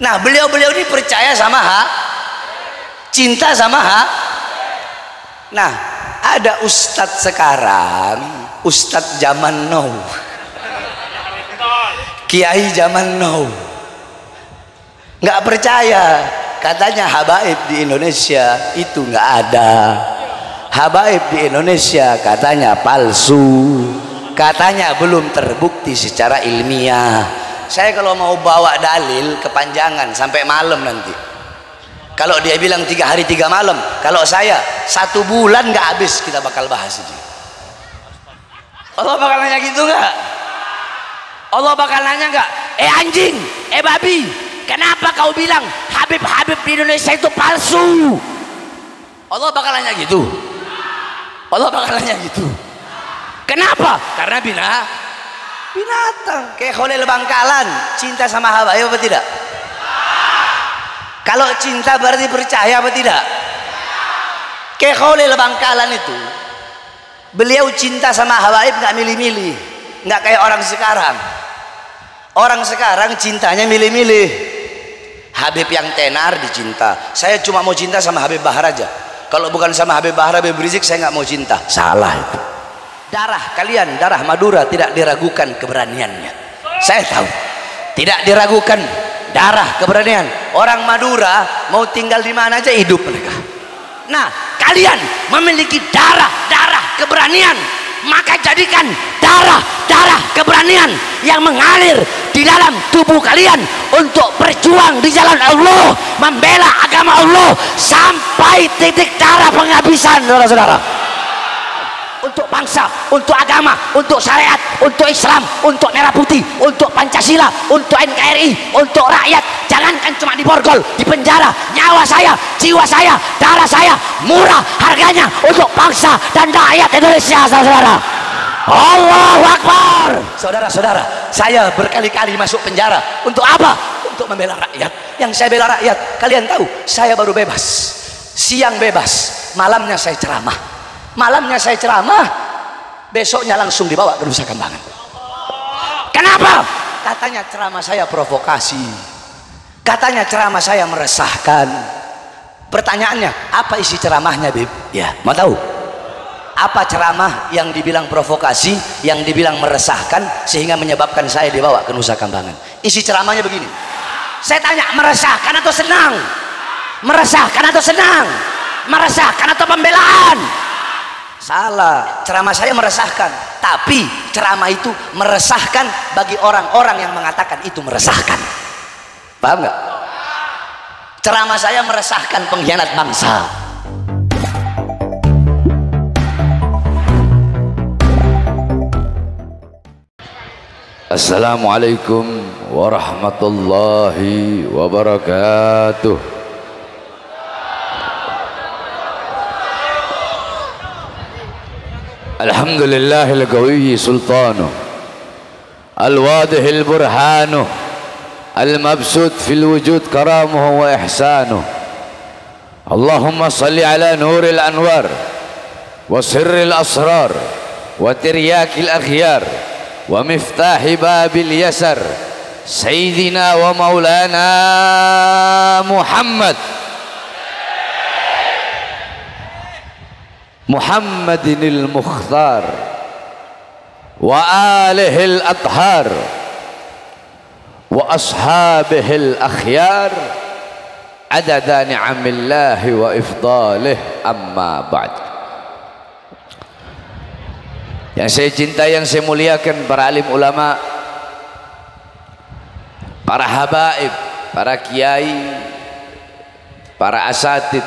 Nah, beliau-beliau ini percaya sama cinta sama Nah, ada ustadz sekarang, ustadz zaman now, kiai zaman now, nggak percaya, katanya habaib di Indonesia itu nggak ada, habaib di Indonesia katanya palsu, katanya belum terbukti secara ilmiah. Saya kalau mau bawa dalil kepanjangan sampai malam nanti. Kalau dia bilang 3 hari 3 malam, kalau saya 1 bulan nggak habis kita bakal bahas itu. Allah bakal nanya gitu nggak? Allah bakal nanya nggak? Anjing, babi, kenapa kau bilang Habib-Habib di Indonesia itu palsu? Allah bakal nanya gitu. Allah bakal nanya gitu. Kenapa? Karena binatang. Kayak Khalil Bangkalan, cinta sama habaib apa tidak? Kalau cinta berarti percaya apa tidak? Kayak Khalil Bangkalan itu, beliau cinta sama habaib nggak milih-milih, nggak kayak orang sekarang. Orang sekarang cintanya milih-milih. Habib yang tenar dicinta. Saya cuma mau cinta sama Habib Bahar aja. Kalau bukan sama Habib Bahar, Habib Rizik, saya nggak mau cinta. Salah itu. Darah kalian, darah Madura, tidak diragukan keberaniannya. Saya tahu, tidak diragukan darah keberanian. Orang Madura mau tinggal di mana aja hidup mereka. Nah, kalian memiliki darah keberanian, maka jadikan darah keberanian yang mengalir di dalam tubuh kalian untuk berjuang di jalan Allah, membela agama Allah sampai titik darah penghabisan, saudara-saudara. Untuk bangsa, untuk agama, untuk syariat, untuk Islam, untuk merah putih, untuk Pancasila, untuk NKRI, untuk rakyat. Jangankan cuma di borgol, di penjara, nyawa saya, jiwa saya, darah saya murah harganya untuk bangsa dan rakyat Indonesia, saudara-saudara. Allahu Akbar. Saudara-saudara, saya berkali-kali masuk penjara. Untuk apa? Untuk membela rakyat. Yang saya bela rakyat, kalian tahu, saya baru bebas. Siang bebas, malamnya saya ceramah. Malamnya saya ceramah, besoknya langsung dibawa ke Nusa Kambangan. Kenapa? Katanya ceramah saya provokasi, katanya ceramah saya meresahkan. Pertanyaannya, apa isi ceramahnya, Bib? Ya, mau tahu? Apa ceramah yang dibilang provokasi, yang dibilang meresahkan, sehingga menyebabkan saya dibawa ke Nusa Kambangan? Isi ceramahnya begini. Saya tanya, meresahkan atau senang? Meresahkan atau senang? Meresahkan atau pembelaan? Salah, ceramah saya meresahkan, tapi ceramah itu meresahkan bagi orang-orang yang mengatakan itu meresahkan. Paham nggak? Ceramah saya meresahkan pengkhianat bangsa. Assalamualaikum warahmatullahi wabarakatuh. الحمد لله القوي سلطانه الواضح البرهانه المبسوط في الوجود كرامه وإحسانه اللهم صل على نور الأنوار وسر الأسرار وترياك الأخيار ومفتاح باب اليسر سيدنا ومولانا محمد المختار وآله الأطهار وأصحابه الأخيار عدد نعم الله وإفضاله أما بعد. Yang saya cintai, yang saya muliakan, para alim ulama, para habaib, para kiai, para asatid,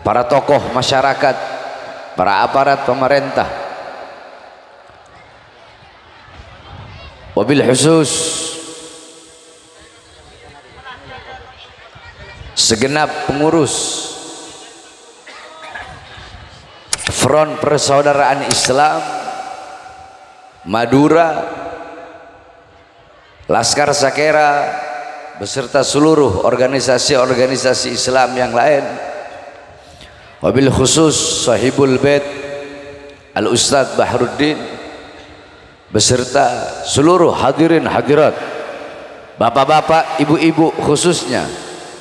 para tokoh masyarakat, para aparat pemerintah, wabil khusus segenap pengurus Front Persaudaraan Islam Madura, Laskar Sakera beserta seluruh organisasi-organisasi Islam yang lain, wabil khusus sahibul bait al Ustadz Bahruddin beserta seluruh hadirin hadirat bapak-bapak, ibu-ibu, khususnya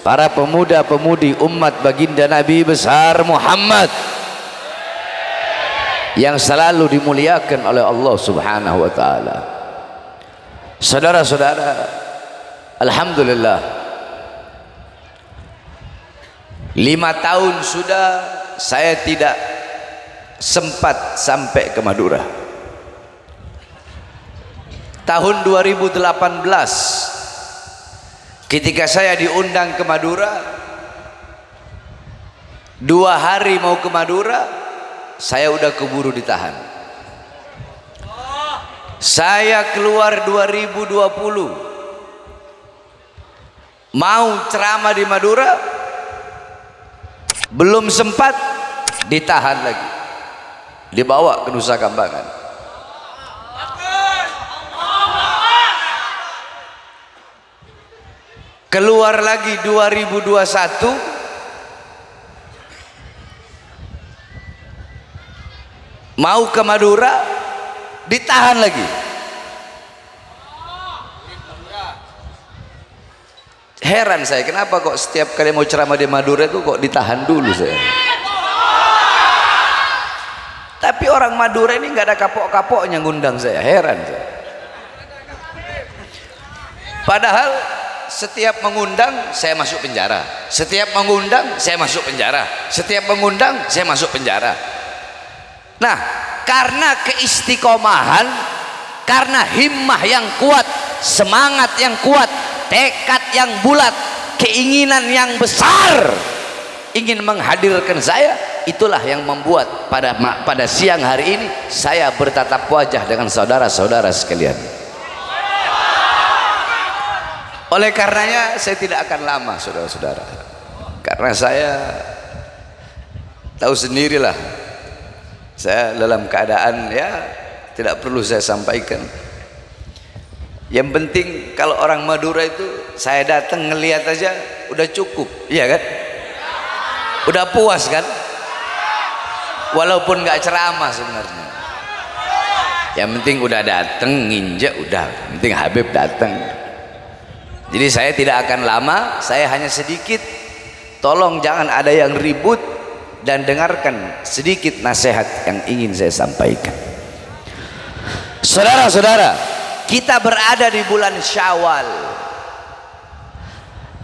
para pemuda-pemudi umat baginda Nabi besar Muhammad yang selalu dimuliakan oleh Allah Subhanahu wa taala. Saudara-saudara, alhamdulillah 5 tahun sudah saya tidak sempat sampai ke Madura. Tahun 2018 ketika saya diundang ke Madura, 2 hari mau ke Madura, saya udah keburu ditahan. Saya keluar 2020 mau ceramah di Madura, belum sempat, ditahan lagi, dibawa ke Nusa Kambangan. Keluar lagi 2021, mau ke Madura, ditahan lagi. Heran saya, kenapa kok setiap kali mau ceramah di Madura itu kok ditahan dulu saya. Tapi orang Madura ini nggak ada kapok-kapoknya ngundang saya, heran saya. Padahal setiap mengundang saya masuk penjara, setiap mengundang saya masuk penjara, setiap mengundang saya masuk penjara. Nah, karena keistiqomahan, karena himmah yang kuat, semangat yang kuat, tekad yang bulat, keinginan yang besar ingin menghadirkan saya, itulah yang membuat pada siang hari ini saya bertatap wajah dengan saudara-saudara sekalian. Oleh karenanya saya tidak akan lama, saudara-saudara, karena saya tahu sendirilah, saya dalam keadaan ya tidak perlu saya sampaikan. Yang penting kalau orang Madura itu saya datang ngelihat aja udah cukup, iya kan? Udah puas kan? Walaupun nggak ceramah sebenarnya. Yang penting udah datang nginjek, udah. Yang penting Habib datang. Jadi saya tidak akan lama, saya hanya sedikit. Tolong jangan ada yang ribut dan dengarkan sedikit nasihat yang ingin saya sampaikan. Saudara-saudara, kita berada di bulan Syawal.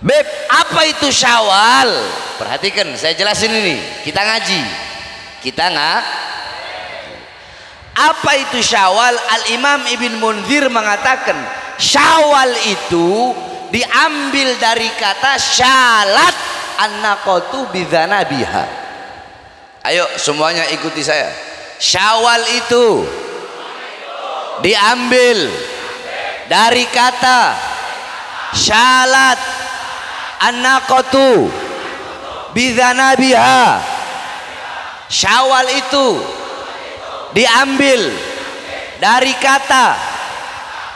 Beb, apa itu Syawal? Perhatikan, saya jelasin ini. Kita ngaji. Kita nggak. Apa itu Syawal? Al-Imam Ibn Munzir mengatakan Syawal itu diambil dari kata syalat an-naqatu bidzanabiha. Ayo semuanya ikuti saya. Syawal itu diambil dari kata syalat an-naqatu bidzanabiha. Syawal itu diambil dari kata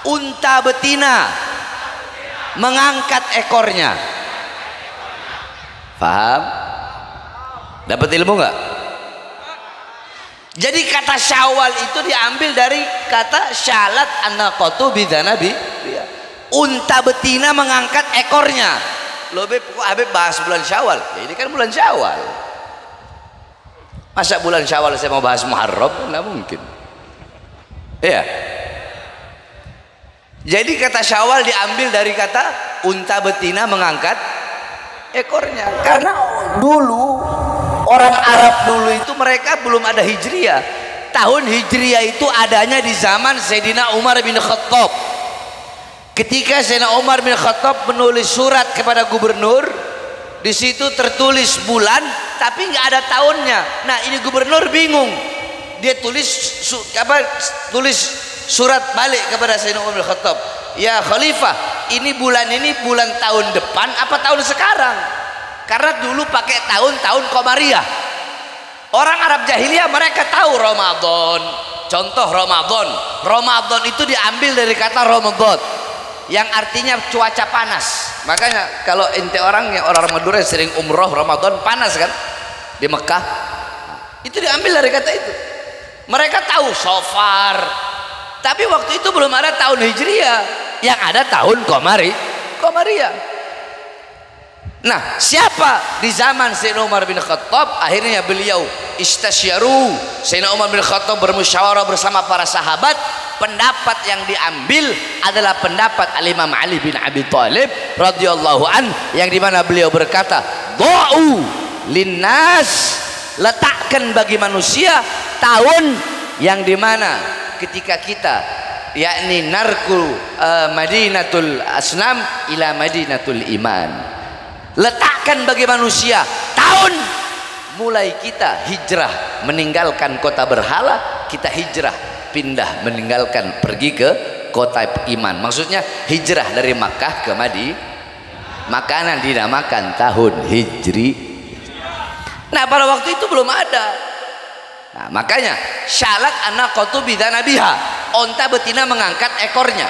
unta betina mengangkat ekornya. Paham? Dapat ilmu nggak? Jadi kata Syawal itu diambil dari kata syalat an-naqatu bidzanabi, unta betina mengangkat ekornya. Loh Beb, kok Habib bahas bulan Syawal? Ya, ini kan bulan Syawal. Masa bulan Syawal saya mau bahas Muharram? Nggak mungkin. Iya. Jadi kata Syawal diambil dari kata unta betina mengangkat ekornya. Karena dulu orang Arab dulu itu mereka belum ada Hijriyah. Tahun Hijriyah itu adanya di zaman Sayyidina Umar bin Khattab. Ketika Sayyidina Umar bin Khattab menulis surat kepada gubernur, di situ tertulis bulan tapi nggak ada tahunnya. Nah ini gubernur bingung, dia tulis surat balik kepada Sayyidina Umar bin Khattab, ya Khalifah, ini bulan tahun depan apa tahun sekarang? Karena dulu pakai tahun Qamariyah. Orang Arab jahiliyah mereka tahu Ramadan. Contoh Ramadan itu diambil dari kata Ramadan yang artinya cuaca panas. Makanya kalau ente orang Madura sering umroh Ramadan panas kan di Mekah, itu diambil dari kata itu. Mereka tahu Safar, tapi waktu itu belum ada tahun Hijriyah, yang ada tahun Qamari. Qamariyah. Nah, siapa di zaman Sayyidina Umar bin Khattab? Akhirnya beliau istasyaru. Sayyidina Umar bin Khattab bermusyawarah bersama para sahabat. Pendapat yang diambil adalah pendapat Al-Imam Ali bin Abi Thalib radhiyallahu an, yang dimana beliau berkata, "Dha'u linnas," letakkan bagi manusia tahun yang dimana ketika kita yakni narku Madinatul Asnam ila Madinatul Iman, letakkan bagi manusia tahun mulai kita hijrah meninggalkan kota berhala, kita hijrah pindah meninggalkan pergi ke kota iman. Maksudnya hijrah dari Makkah ke Madinah. Makanan dinamakan tahun Hijri. Nah, pada waktu itu belum ada. Nah, makanya syalat anaqatu bidanabiha, onta betina mengangkat ekornya.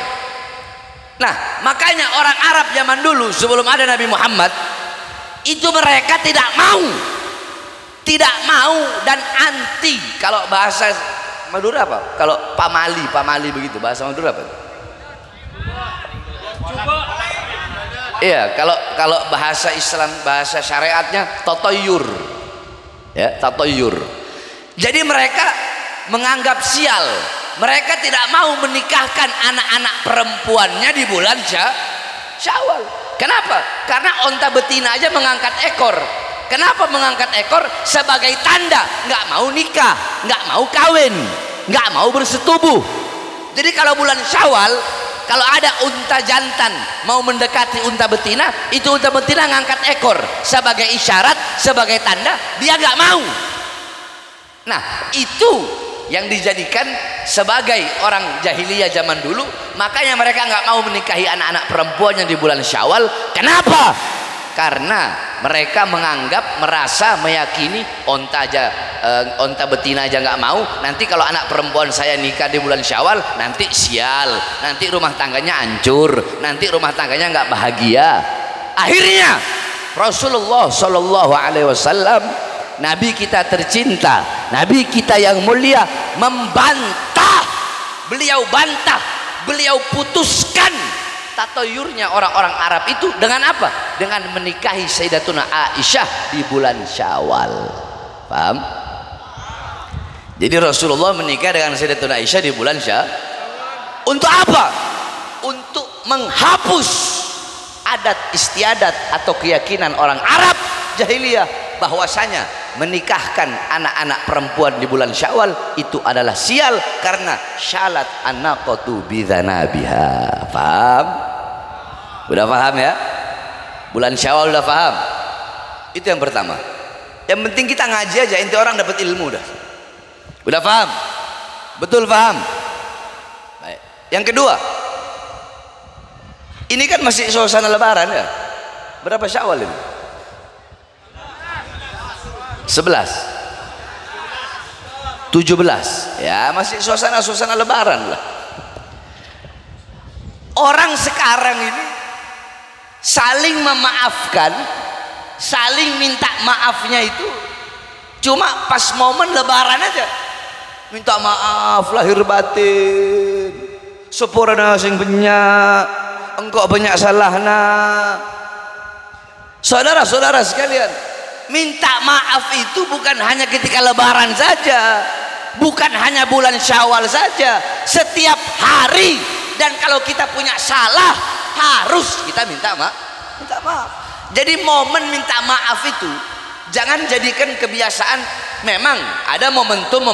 Nah, makanya orang Arab zaman dulu sebelum ada Nabi Muhammad itu mereka tidak mau dan anti. Kalau bahasa Madura apa? Kalau pamali begitu bahasa Madura apa? Iya, kalau bahasa Islam, bahasa syariatnya tatoyur. Ya, tatoyur. Jadi mereka menganggap sial. Mereka tidak mau menikahkan anak-anak perempuannya di bulan Syawal. Kenapa? Karena onta betina aja mengangkat ekor. Kenapa mengangkat ekor? Sebagai tanda nggak mau nikah, nggak mau kawin, nggak mau bersetubuh. Jadi kalau bulan Syawal, kalau ada unta jantan mau mendekati unta betina, itu unta betina ngangkat ekor sebagai isyarat, sebagai tanda dia nggak mau. Nah, itu yang dijadikan sebagai orang jahiliyah zaman dulu. Makanya mereka nggak mau menikahi anak-anak perempuannya di bulan Syawal. Kenapa? Karena mereka menganggap, merasa, meyakini onta betina aja nggak mau, nanti kalau anak perempuan saya nikah di bulan Syawal nanti sial, nanti rumah tangganya hancur, nanti rumah tangganya nggak bahagia. Akhirnya Rasulullah Shallallahu Alaihi Wasallam, Nabi kita tercinta, Nabi kita yang mulia, membantah. Beliau bantah, beliau putuskan tatoyurnya orang-orang Arab itu dengan apa? Dengan menikahi Sayyidatuna Aisyah di bulan Syawal. Paham? Jadi Rasulullah menikah dengan Sayyidatuna Aisyah di bulan Syawal. Untuk apa? Untuk menghapus adat istiadat atau keyakinan orang Arab jahiliyah bahwasanya menikahkan anak-anak perempuan di bulan Syawal itu adalah sial, karena syalat anaqatu bidzanabiha. Paham? Udah paham ya? Bulan Syawal udah paham? Itu yang pertama. Yang penting kita ngaji aja, inti orang dapat ilmu dah. Udah paham? Betul paham? Baik. Yang kedua, ini kan masih suasana lebaran ya. Berapa Syawal ini? 11 17 ya, masih suasana lebaran lah. Orang sekarang ini saling memaafkan, saling minta maafnya itu cuma pas momen lebaran aja. Minta maaf lahir batin, sepurana sing banyak, engkau banyak salahna. Saudara-saudara sekalian, minta maaf itu bukan hanya ketika lebaran saja, bukan hanya bulan Syawal saja, setiap hari. Dan kalau kita punya salah harus kita minta maaf. Jadi momen minta maaf itu jangan jadikan kebiasaan. Memang ada momentum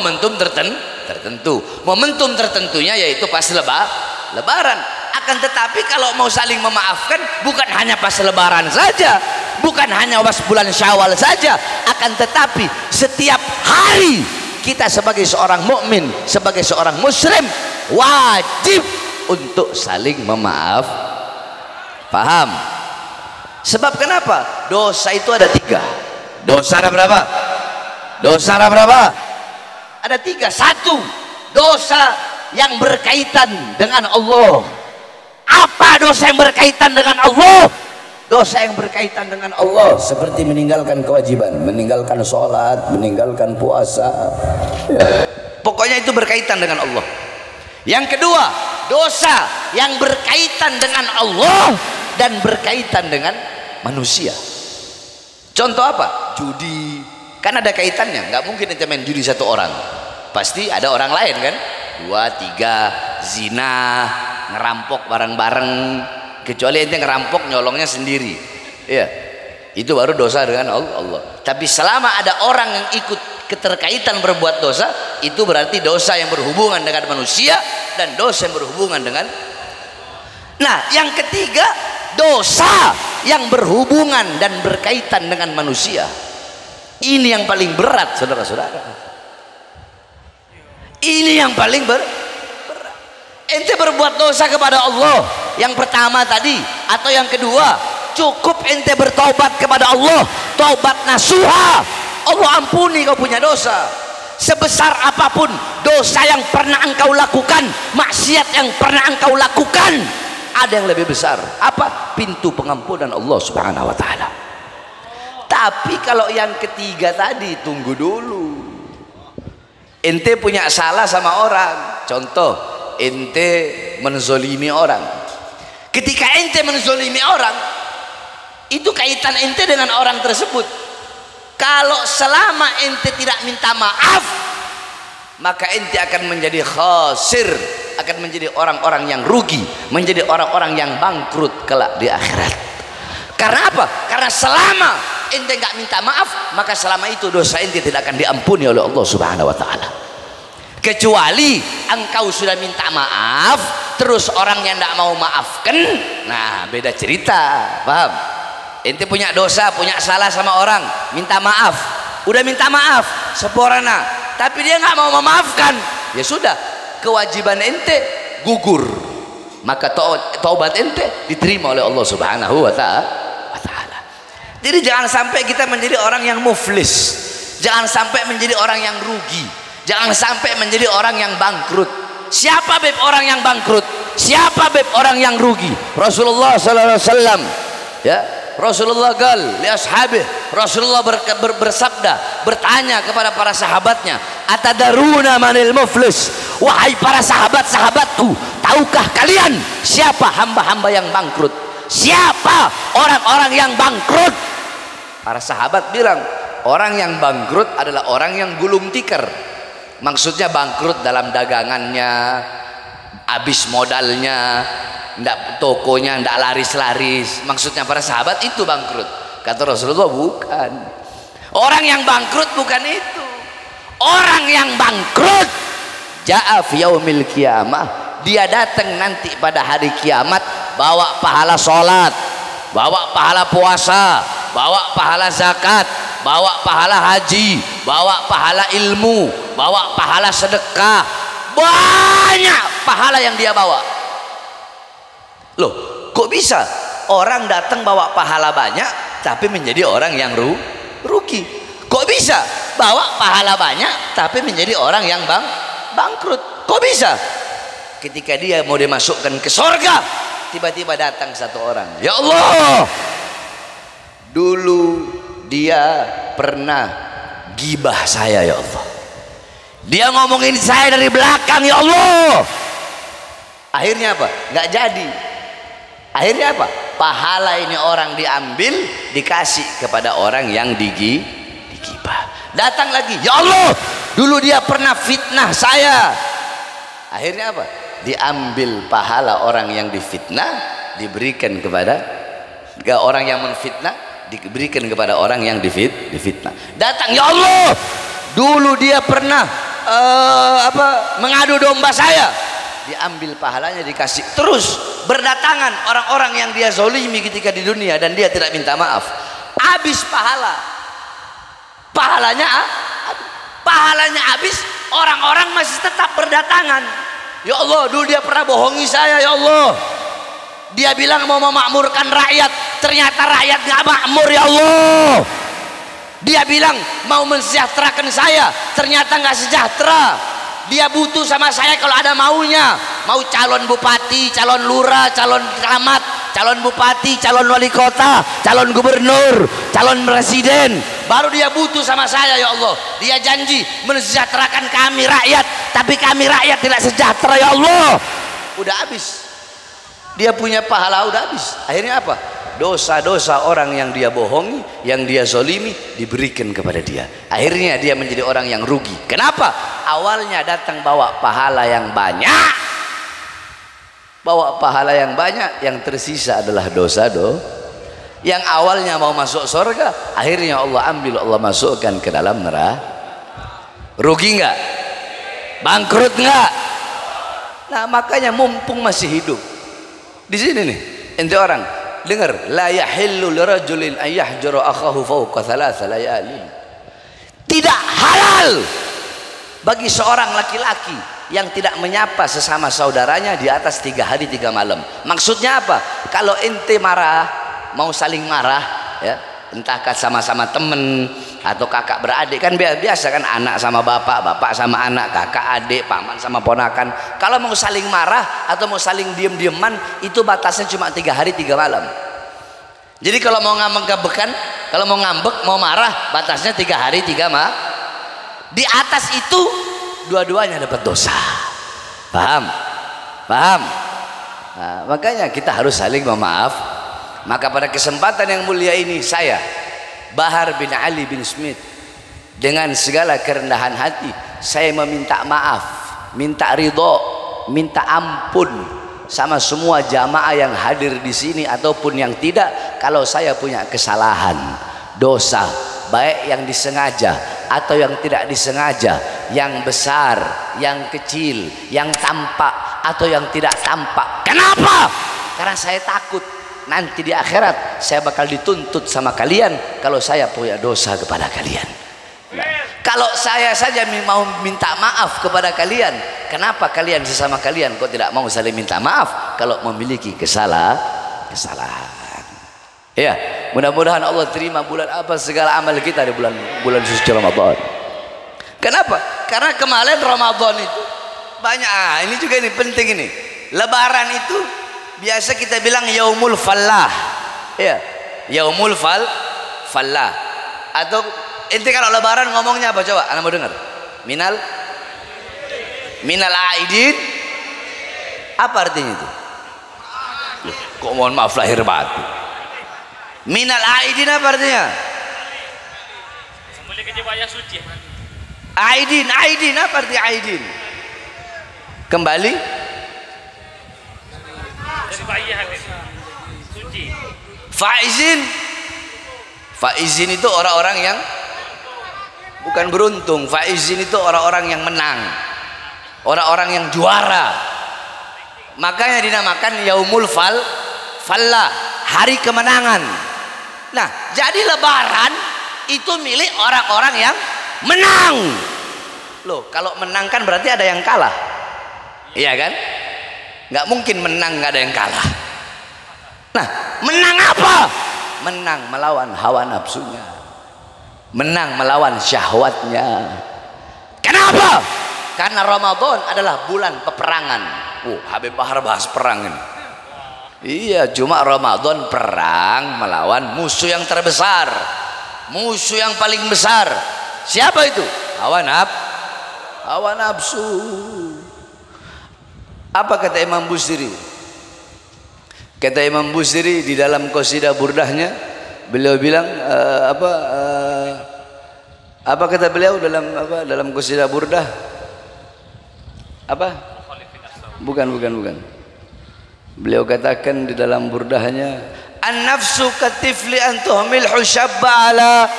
tertentu. Momentum tertentunya yaitu pas lebaran. Akan tetapi kalau mau saling memaafkan bukan hanya pas lebaran saja, bukan hanya pas bulan Syawal saja, akan tetapi setiap hari kita sebagai seorang mukmin, sebagai seorang muslim wajib untuk saling memaaf. Paham? Sebab kenapa? Dosa itu ada 3. Dosa ada berapa? Dosa ada berapa? Ada 3. 1, dosa yang berkaitan dengan Allah. Apa dosa yang berkaitan dengan Allah? Dosa yang berkaitan dengan Allah seperti meninggalkan kewajiban, meninggalkan sholat, meninggalkan puasa ya. Pokoknya itu berkaitan dengan Allah. Yang kedua, dosa yang berkaitan dengan Allah dan berkaitan dengan manusia. Contoh apa? Judi. Kan ada kaitannya, nggak mungkin ente main judi satu orang, pasti ada orang lain kan, 2, 3. Zina, ngerampok bareng-bareng, kecuali ente ngerampok nyolongnya sendiri, ya itu baru dosa dengan Allah. Tapi selama ada orang yang ikut keterkaitan berbuat dosa, itu berarti dosa yang berhubungan dengan manusia dan dosa yang berhubungan dengan. Nah, yang ketiga, dosa yang berhubungan dan berkaitan dengan manusia. Ini yang paling berat, saudara-saudara. Ini yang paling berat. Ente berbuat dosa kepada Allah, yang pertama tadi, atau yang kedua, cukup ente bertobat kepada Allah, taubat nasuha. Allah ampuni kau punya dosa. Sebesar apapun dosa yang pernah engkau lakukan, maksiat yang pernah engkau lakukan, ada yang lebih besar. Apa? Pintu pengampunan Allah Subhanahu wa taala. Tapi kalau yang ketiga tadi, tunggu dulu. Ente punya salah sama orang. Contoh, ente menzolimi orang. Ketika ente menzolimi orang, itu kaitan ente dengan orang tersebut. Kalau selama ente tidak minta maaf, maka ente akan menjadi khasir, akan menjadi orang-orang yang rugi, menjadi orang-orang yang bangkrut kelak di akhirat. Karena apa? Karena selama ente nggak minta maaf, maka selama itu dosa ente tidak akan diampuni oleh Allah Subhanahu wa taala. Kecuali engkau sudah minta maaf, terus orangnya tidak mau maafkan, nah beda cerita, paham? Ente punya dosa, punya salah sama orang, minta maaf, udah minta maaf, sempurna, tapi dia nggak mau memaafkan, ya sudah, kewajiban ente gugur, maka taubat ente diterima oleh Allah Subhanahu wa taala. Jadi jangan sampai kita menjadi orang yang muflis, jangan sampai menjadi orang yang rugi, jangan sampai menjadi orang yang bangkrut. Siapa beb orang yang bangkrut? Siapa beb orang yang rugi? Rasulullah sallallahu alaihi wasallam, ya, Rasulullah gal li ashabih, Rasulullah bersabda, bertanya kepada para sahabatnya, atadaruna manil muflis? Wahai para sahabat-sahabatku, tahukah kalian siapa hamba-hamba yang bangkrut? Siapa orang-orang yang bangkrut? Para sahabat bilang, orang yang bangkrut adalah orang yang gulung tikar. Maksudnya bangkrut dalam dagangannya, habis modalnya, ndak tokonya ndak laris-laris. Maksudnya para sahabat itu bangkrut. Kata Rasulullah, bukan. Orang yang bangkrut bukan itu. Orang yang bangkrut ja'a fi yaumil qiyamah, dia datang nanti pada hari kiamat bawa pahala sholat, bawa pahala puasa, bawa pahala zakat, bawa pahala haji, bawa pahala ilmu, bawa pahala sedekah, banyak pahala yang dia bawa. Loh, kok bisa orang datang bawa pahala banyak tapi menjadi orang yang rugi? Kok bisa bawa pahala banyak tapi menjadi orang yang bangkrut? Kok bisa? Ketika dia mau dimasukkan ke surga, tiba-tiba datang satu orang, ya Allah, dulu dia pernah gibah saya ya Allah, dia ngomongin saya dari belakang ya Allah. Akhirnya apa? Nggak jadi. Akhirnya apa? Pahala ini orang diambil, dikasih kepada orang yang digibah. Datang lagi, ya Allah, dulu dia pernah fitnah saya. Akhirnya apa? Diambil pahala orang yang difitnah, diberikan kepada orang yang menfitnah, diberikan kepada orang yang difitnah. Datang, ya Allah, dulu dia pernah mengadu domba saya, diambil pahalanya, dikasih. Terus berdatangan orang-orang yang dia zolimi ketika di dunia dan dia tidak minta maaf. Habis pahalanya habis, orang-orang masih tetap berdatangan. Ya Allah, dulu dia pernah bohongi saya ya Allah, dia bilang mau memakmurkan rakyat, ternyata rakyat gak makmur ya Allah. Dia bilang mau mensejahterakan saya, ternyata gak sejahtera. Dia butuh sama saya kalau ada maunya, mau calon bupati, calon lurah, calon camat, calon bupati, calon wali kota, calon gubernur, calon presiden, baru dia butuh sama saya ya Allah. Dia janji mensejahterakan kami rakyat, tapi kami rakyat tidak sejahtera ya Allah. Udah habis. Dia punya pahala udah habis. Akhirnya apa? Dosa-dosa orang yang dia bohongi, yang dia zolimi, diberikan kepada dia. Akhirnya dia menjadi orang yang rugi. Kenapa? Awalnya datang bawa pahala yang banyak, bawa pahala yang banyak, yang tersisa adalah dosa yang awalnya mau masuk surga, akhirnya Allah ambil, Allah masukkan ke dalam neraka. Rugi nggak? Bangkrut nggak? Nah makanya mumpung masih hidup di sini nih, ente orang dengar, la yahillu lirajulin an yahjura akhahu fawqa thalatha layalin. Tidak halal bagi seorang laki-laki yang tidak menyapa sesama saudaranya di atas 3 hari 3 malam. Maksudnya apa? Kalau ente marah, mau saling marah, ya, entah sama-sama temen atau kakak beradik, kan biasa kan, anak sama bapak, bapak sama anak, kakak adik, paman sama ponakan. Kalau mau saling marah atau mau saling diem-dieman, itu batasnya cuma 3 hari 3 malam. Jadi kalau mau ngambek-ngambekan, kalau mau ngambek, mau marah, batasnya 3 hari 3 malam. Di atas itu dua-duanya dapat dosa. Paham? Paham? Nah, makanya kita harus saling memaaf. Maka pada kesempatan yang mulia ini, saya Bahar bin Ali bin Smith, dengan segala kerendahan hati, saya meminta maaf, minta ridho, minta ampun sama semua jamaah yang hadir di sini ataupun yang tidak, kalau saya punya kesalahan, dosa, baik yang disengaja atau yang tidak disengaja, yang besar, yang kecil, yang tampak atau yang tidak tampak. Kenapa? Karena saya takut nanti di akhirat saya bakal dituntut sama kalian kalau saya punya dosa kepada kalian. Nah, kalau saya saja mau minta maaf kepada kalian, kenapa kalian sesama kalian kok tidak mau saling minta maaf kalau memiliki kesalahan? Ya, mudah-mudahan Allah terima segala amal kita di bulan suci Ramadan. Kenapa? Karena kemarin Ramadan itu banyak. Ini juga ini penting ini. Lebaran itu biasa kita bilang yaumul fallah, ya, yaumul fallah. Atau ente kalau lebaran ngomongnya apa coba? Anda mau dengar? Minal aidin. Apa artinya itu? Kok mohon maaf lahir batin. Minal aidin apa artinya? Aidin apa arti aidin? Kembali. Faizin itu orang-orang yang bukan beruntung. Faizin itu orang-orang yang menang, orang-orang yang juara. Makanya dinamakan yaumul fallah, hari kemenangan. Nah, jadi lebaran itu milik orang-orang yang menang. Loh, kalau menang kan berarti ada yang kalah, iya kan? Nggak mungkin menang nggak ada yang kalah. Nah, menang apa? Menang melawan hawa nafsunya, menang melawan syahwatnya. Kenapa? Karena Ramadan adalah bulan peperangan. Habib Bahar bahas perang ini. Iya, cuma Ramadan perang melawan musuh yang terbesar, musuh yang paling besar. Siapa itu? Hawa nafsu. Apa kata Imam Busiri? Kata Imam Busiri di dalam qasidah burdahnya, beliau bilang apa kata beliau dalam qasidah burdah? Apa? Bukan. Beliau katakan di dalam burdahnya, an-nafsu katifli an tuhmilhu syabba ala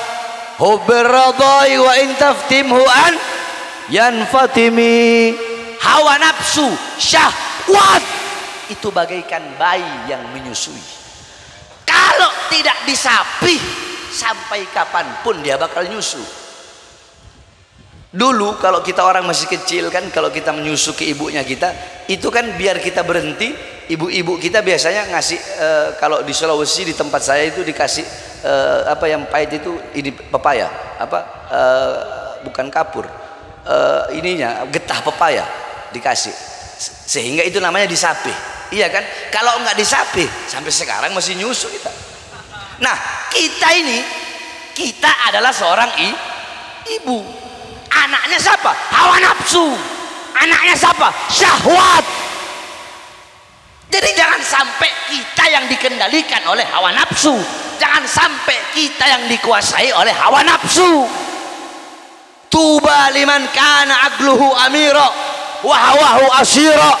hubbir radai wa in taftimhu an yanfatimi. Hawa nafsu, syahwat itu bagaikan bayi yang menyusui. Kalau tidak disapih, sampai kapanpun dia bakal nyusu. Dulu kalau kita orang masih kecil kan, kalau kita menyusu ke ibunya kita, itu kan biar kita berhenti, ibu-ibu kita biasanya ngasih kalau di Sulawesi di tempat saya itu dikasih apa yang pahit itu, ini pepaya, bukan kapur, ininya getah pepaya dikasih, sehingga itu namanya disapih. Iya kan? Kalau nggak disapih sampai sekarang masih nyusu kita. Nah, kita adalah seorang ibu. Anaknya siapa? Hawa nafsu. Anaknya siapa? Syahwat. Jadi jangan sampai kita yang dikendalikan oleh hawa nafsu, jangan sampai kita yang dikuasai oleh hawa nafsu. Tuba liman kana aqluhu amira wa hawahu asira,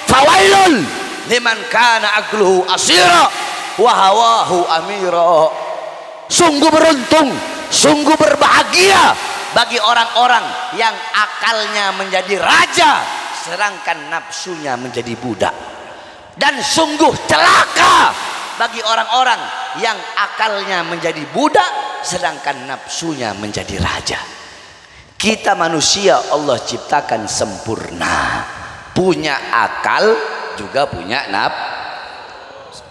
fawailun liman kana aqluhu asira wa hawahu amira. Sungguh beruntung, sungguh berbahagia bagi orang-orang yang akalnya menjadi raja sedangkan nafsunya menjadi budak. Dan sungguh celaka bagi orang-orang yang akalnya menjadi budak sedangkan nafsunya menjadi raja. Kita manusia Allah ciptakan sempurna, punya akal juga punya nafsu.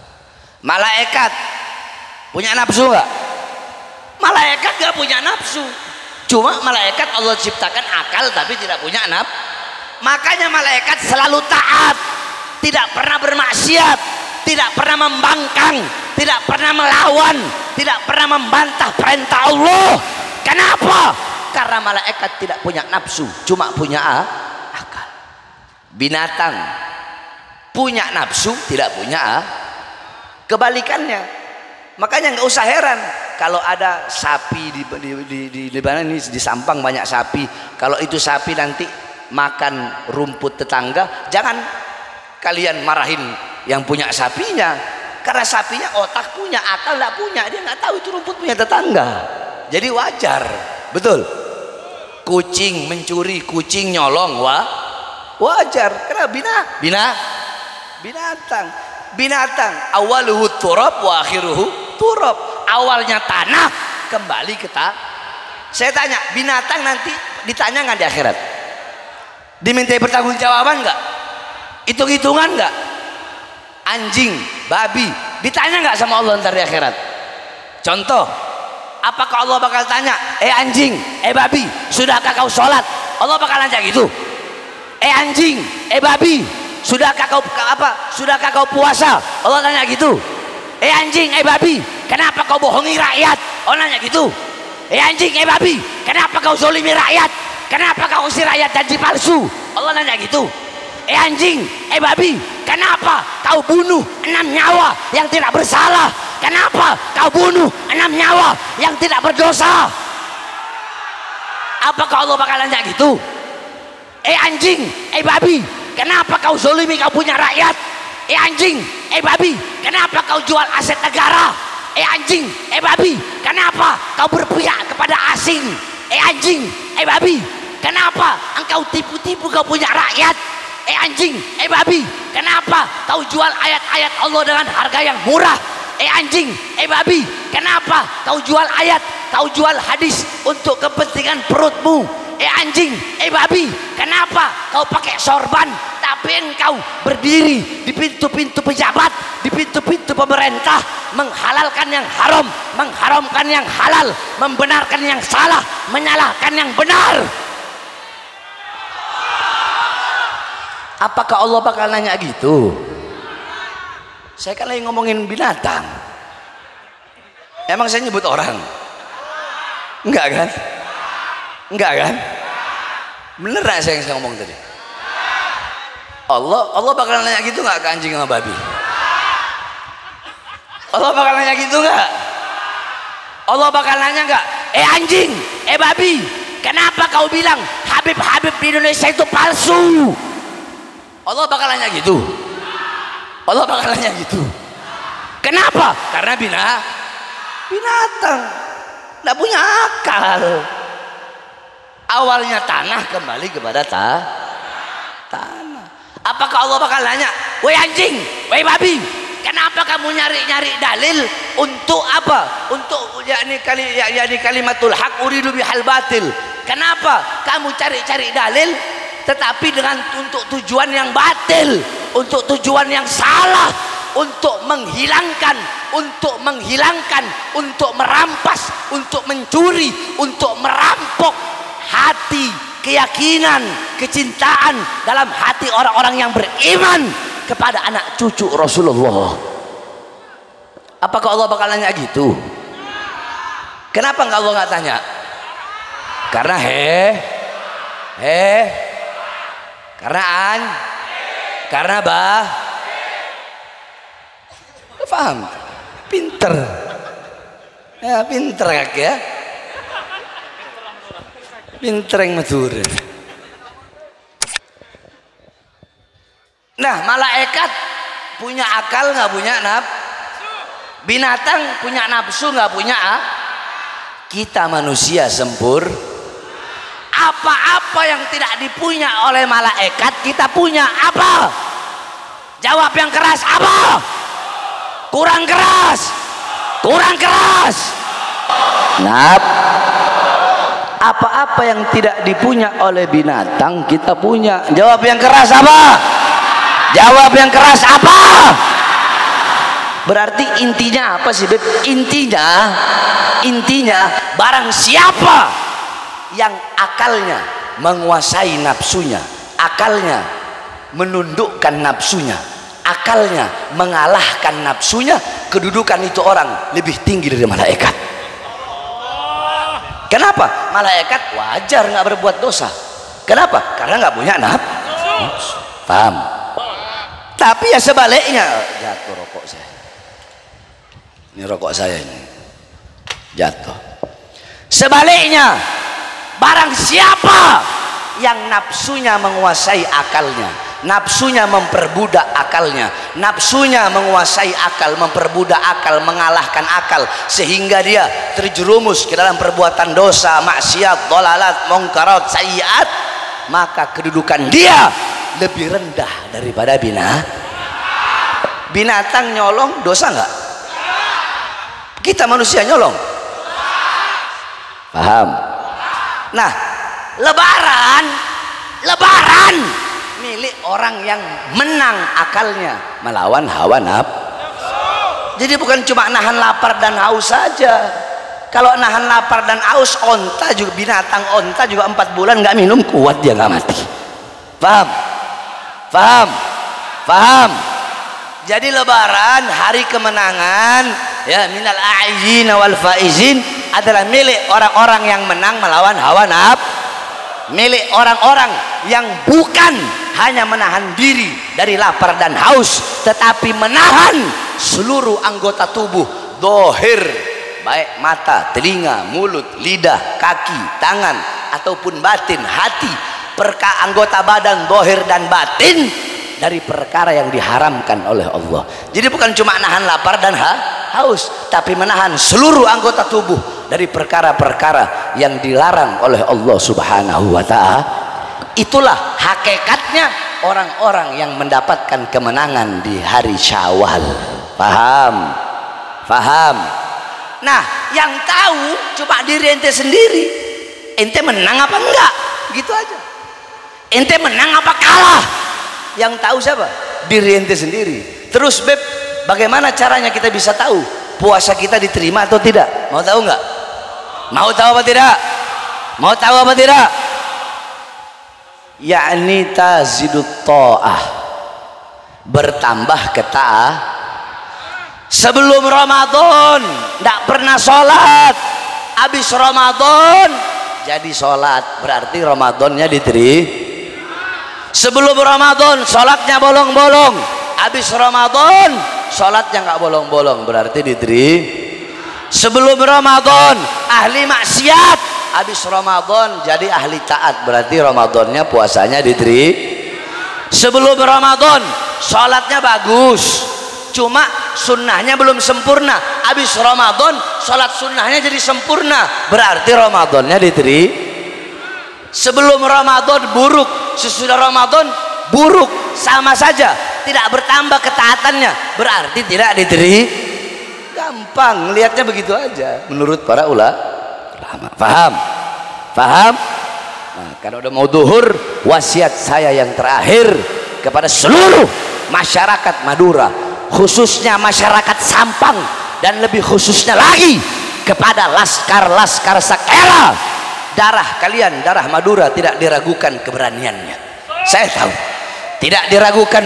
Malaikat punya nafsu nggak? Malaikat nggak punya nafsu. Cuma malaikat Allah ciptakan akal tapi tidak punya nafsu. Makanya malaikat selalu taat, tidak pernah bermaksiat, tidak pernah membangkang, tidak pernah melawan, tidak pernah membantah perintah Allah. Kenapa? Karena malaikat tidak punya nafsu, cuma punya akal. Binatang punya nafsu, tidak punya kebalikannya. Makanya nggak usah heran kalau ada sapi di mana ini di Sampang banyak sapi. Kalau itu sapi nanti makan rumput tetangga, jangan kalian marahin yang punya sapinya, karena sapinya otak punya, akal nggak punya, dia nggak tahu itu rumput punya tetangga. Jadi wajar, betul. Kucing mencuri, kucing nyolong, wajar, karena binatang awaluhu turab wa akhiruhu turab, awalnya tanah kembali ke tanah. Saya tanya, binatang nanti ditanya nggak di akhirat? Dimintai pertanggungjawaban nggak? Hitung-hitungan nggak? Anjing, babi ditanya nggak sama Allah ntar di akhirat? Contoh, apakah Allah bakal tanya, anjing, babi, sudahkah kau sholat? Allah bakal nanya gitu. Anjing, babi, sudahkah kau puasa? Allah tanya gitu. Anjing, babi, kenapa kau bohongi rakyat? Allah nanya gitu. Anjing, babi, kenapa kau zolimi rakyat? Kenapa kau usir rakyat janji palsu? Allah nanya gitu. Anjing, babi, kenapa kau bunuh 6 nyawa yang tidak bersalah? Kenapa kau bunuh 6 nyawa yang tidak berdosa? Apakah Allah bakal nanya gitu? Anjing, babi, kenapa kau zolimi kau punya rakyat? Anjing, babi, kenapa kau jual aset negara? Anjing, babi, kenapa kau berpihak kepada asing? Anjing, babi, kenapa engkau tipu-tipu kau punya rakyat? Anjing, babi, kenapa kau jual ayat-ayat Allah dengan harga yang murah? Anjing, babi, kenapa kau jual ayat, kau jual hadis untuk kepentingan perutmu? Anjing, babi, kenapa kau pakai sorban tapi engkau berdiri di pintu-pintu pejabat, di pintu-pintu pemerintah, menghalalkan yang haram, mengharamkan yang halal, membenarkan yang salah, menyalahkan yang benar? Apakah Allah bakal nanya gitu? Saya kan lagi ngomongin binatang. Emang saya nyebut orang? Enggak kan? Enggak kan? Bener gak saya ngomong tadi? Allah bakal nanya gitu nggak ke anjing sama babi? Allah bakal nanya gitu nggak? Allah bakal nanya nggak? Anjing, babi, kenapa kau bilang Habib di Indonesia itu palsu? Allah bakal nanya gitu. Allah bakal nanya gitu. Kenapa? Karena binatang nggak punya akal. Awalnya tanah kembali kepada tanah. Apakah Allah bakal nanya, woi anjing, woi babi, kenapa kamu nyari-nyari dalil untuk apa? Untuk yakni kalimatul haq uridu bihal batil. Kenapa kamu cari-cari dalil tetapi dengan untuk tujuan yang batil, untuk tujuan yang salah, untuk menghilangkan, untuk merampas, untuk mencuri, untuk merampok hati, keyakinan, kecintaan dalam hati orang-orang yang beriman kepada anak cucu Rasulullah. Apakah Allah bakal nanya gitu? Kenapa Allah nggak tanya? Karena karena karena Paham? Pinter. Ya, pinter kak ya. Pinter yang Madura. Nah, malaikat punya akal nggak punya binatang punya nafsu nggak punya kita manusia sempur. Apa-apa yang tidak dipunya oleh malaikat kita punya. Apa? Jawab yang keras. Apa? Kurang keras. Kurang keras. Apa-apa yang tidak dipunya oleh binatang kita punya. Jawab yang keras. Apa? Jawab yang keras. Apa? Berarti intinya apa sih, Beb? Intinya barang siapa yang akalnya menguasai nafsunya, akalnya menundukkan nafsunya, akalnya mengalahkan nafsunya, kedudukan itu orang lebih tinggi dari malaikat. Kenapa? Malaikat wajar nggak berbuat dosa. Kenapa? Karena nggak punya nafsu. Paham? Tapi ya sebaliknya, jatuh rokok saya. Ini rokok saya ini jatuh. Sebaliknya, barang siapa yang nafsunya menguasai akalnya, nafsunya memperbudak akalnya, nafsunya menguasai akal, memperbudak akal, mengalahkan akal, sehingga dia terjerumus ke dalam perbuatan dosa, maksiat, dhalalat, mungkarat, sayyiat, maka kedudukan dia lebih rendah daripada binatang. Nyolong dosa nggak? Kita manusia nyolong. Paham? Nah, lebaran milik orang yang menang akalnya melawan hawa nafsu. Jadi bukan cuma nahan lapar dan haus saja. Kalau nahan lapar dan haus, onta juga, binatang onta juga 4 bulan nggak minum kuat dia nggak mati. Paham? Paham? Paham? Jadi lebaran, hari kemenangan, ya, minal a'izin wal faizin, adalah milik orang-orang yang menang melawan hawa nafsu, milik orang-orang yang bukan hanya menahan diri dari lapar dan haus, tetapi menahan seluruh anggota tubuh, dohir, baik mata, telinga, mulut, lidah, kaki, tangan, ataupun batin, hati, anggota badan, dohir dan batin, dari perkara yang diharamkan oleh Allah. Jadi bukan cuma nahan lapar dan haus, tapi menahan seluruh anggota tubuh dari perkara-perkara yang dilarang oleh Allah Subhanahu wa ta'ala. Itulah hakikatnya orang-orang yang mendapatkan kemenangan di hari Syawal. Paham? Paham? Nah, yang tahu cuma diri ente sendiri. Ente menang apa enggak? Gitu aja. Ente menang apa kalah? Yang tahu siapa? Diri ente sendiri. Terus Beb, bagaimana caranya kita bisa tahu puasa kita diterima atau tidak? Mau tahu nggak? Mau tahu apa tidak? Mau tahu apa tidak? Yakni tazidut ta'ah, bertambah ketaatan. Sebelum Ramadan tidak pernah sholat, habis Ramadan jadi sholat, berarti Ramadannya diterima. Sebelum Ramadan sholatnya bolong-bolong, habis Ramadan sholatnya nggak bolong-bolong, berarti diterima. Sebelum Ramadan ahli maksiat, habis Ramadan jadi ahli taat, berarti Ramadannya puasanya diterima. Sebelum Ramadan sholatnya bagus, cuma sunnahnya belum sempurna, habis Ramadan sholat sunnahnya jadi sempurna, berarti Ramadannya diterima. Sebelum Ramadan buruk, sesudah Ramadan buruk, sama saja, tidak bertambah ketaatannya, berarti tidak diterima. Gampang, lihatnya begitu aja menurut para ulama. Paham? Paham? Nah, kalau udah mau duhur, wasiat saya yang terakhir kepada seluruh masyarakat Madura, khususnya masyarakat Sampang, dan lebih khususnya lagi kepada laskar-laskar Sakera. Darah kalian, darah Madura, tidak diragukan keberaniannya. Saya tahu, tidak diragukan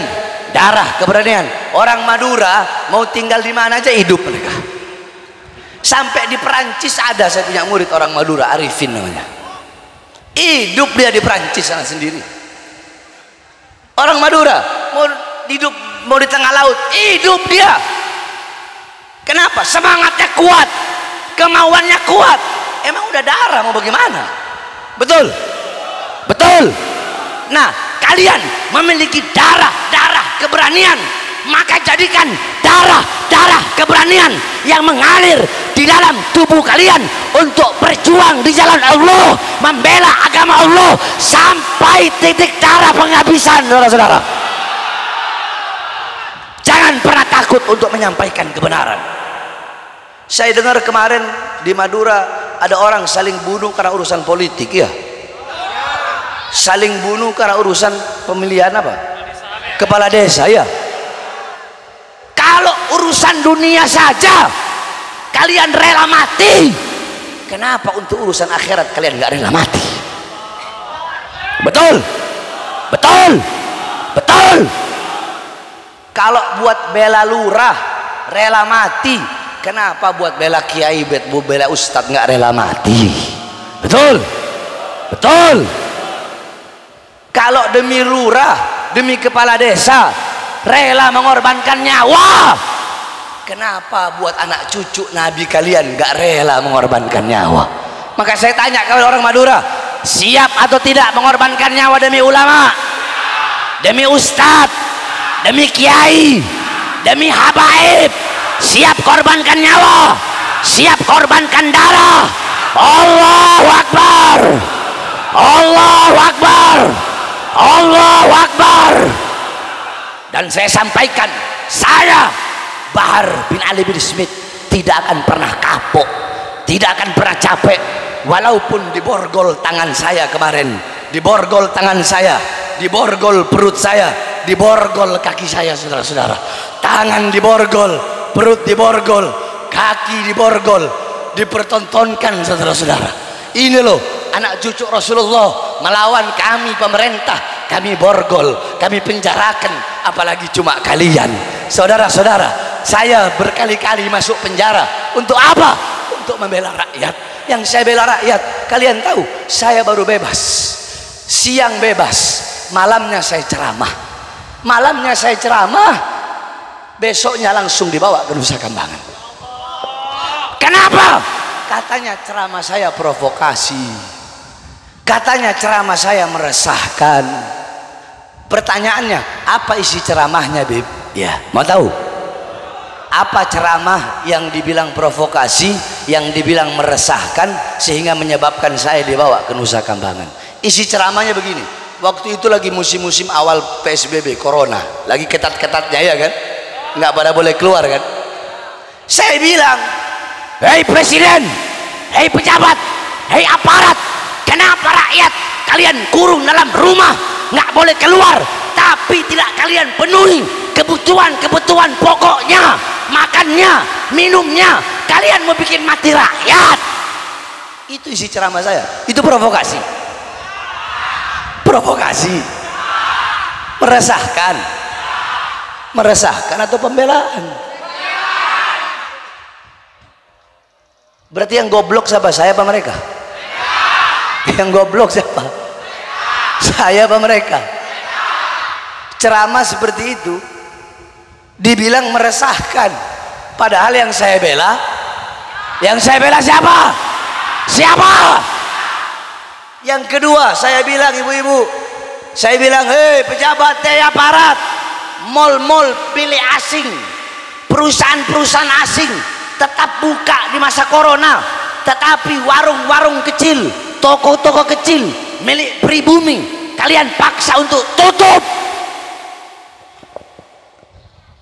darah keberanian. Orang Madura mau tinggal di mana aja hidup mereka. Sampai di Perancis ada, saya punya murid orang Madura, Arifin namanya. Hidup dia di Perancis sana sendiri. Orang Madura mau hidup, mau di tengah laut, hidup dia. Kenapa? Semangatnya kuat, kemauannya kuat. Emang udah darah mau bagaimana? Betul? Betul. Nah, kalian memiliki darah keberanian, maka jadikan darah keberanian yang mengalir di dalam tubuh kalian untuk berjuang di jalan Allah, membela agama Allah sampai titik darah penghabisan, saudara-saudara. Jangan pernah takut untuk menyampaikan kebenaran. Saya dengar kemarin di Madura ada orang saling bunuh karena urusan politik, ya. Saling bunuh karena urusan pemilihan apa? Kepala desa, ya. Kalau urusan dunia saja kalian rela mati, kenapa untuk urusan akhirat kalian nggak rela mati? Betul, betul, betul. Kalau buat bela lurah rela mati, kenapa buat bela kiai, bela ustadz nggak rela mati? Betul, betul. Kalau demi lurah, demi kepala desa rela mengorbankan nyawa, kenapa buat anak cucu Nabi kalian gak rela mengorbankan nyawa? Maka saya tanya kalau orang Madura, siap atau tidak mengorbankan nyawa demi ulama, demi ustadz, demi kiai, demi habaib? Siap korbankan nyawa, siap korbankan darah. Allahu Akbar, Allahu Akbar, Allahu Akbar. Dan saya sampaikan, saya Bahar bin Ali bin Smith tidak akan pernah kapok, tidak akan pernah capek, walaupun diborgol tangan saya kemarin, diborgol tangan saya, diborgol perut saya, diborgol kaki saya, saudara-saudara. Tangan diborgol, perut diborgol, kaki diborgol, dipertontonkan, saudara-saudara. Ini loh anak cucu Rasulullah melawan kami pemerintah, kami borgol, kami penjarakan, apalagi cuma kalian. Saudara-saudara, saya berkali-kali masuk penjara untuk apa? Untuk membela rakyat. Yang saya bela rakyat, kalian tahu, saya baru bebas, siang bebas, malamnya saya ceramah. Malamnya saya ceramah, besoknya langsung dibawa ke Nusa Kambangan. Kenapa? Katanya ceramah saya provokasi, katanya ceramah saya meresahkan. Pertanyaannya, apa isi ceramahnya, Bib? Ya, mau tahu? Apa ceramah yang dibilang provokasi, yang dibilang meresahkan, sehingga menyebabkan saya dibawa ke Nusa Kambangan? Isi ceramahnya begini. Waktu itu lagi musim-musim awal PSBB Corona, lagi ketat-ketatnya, ya kan? Nggak pada boleh keluar, kan? Saya bilang, hei presiden, hei pejabat, hei aparat, kenapa rakyat kalian kurung dalam rumah, nggak boleh keluar, tapi tidak kalian penuhi kebutuhan pokoknya, makannya, minumnya, kalian mau bikin mati rakyat? Itu isi ceramah saya. Itu provokasi, provokasi, meresahkan, meresahkan atau pembelaan? Berarti yang goblok siapa? Saya apa mereka? Yang goblok siapa? Saya apa mereka? Ceramah seperti itu dibilang meresahkan, padahal yang saya bela siapa? Siapa? Yang kedua, saya bilang, ibu-ibu, saya bilang, hei pejabat, hei aparat, mal-mal pilih asing, perusahaan-perusahaan asing tetap buka di masa corona, tetapi warung-warung kecil, toko-toko kecil milik pribumi kalian paksa untuk tutup.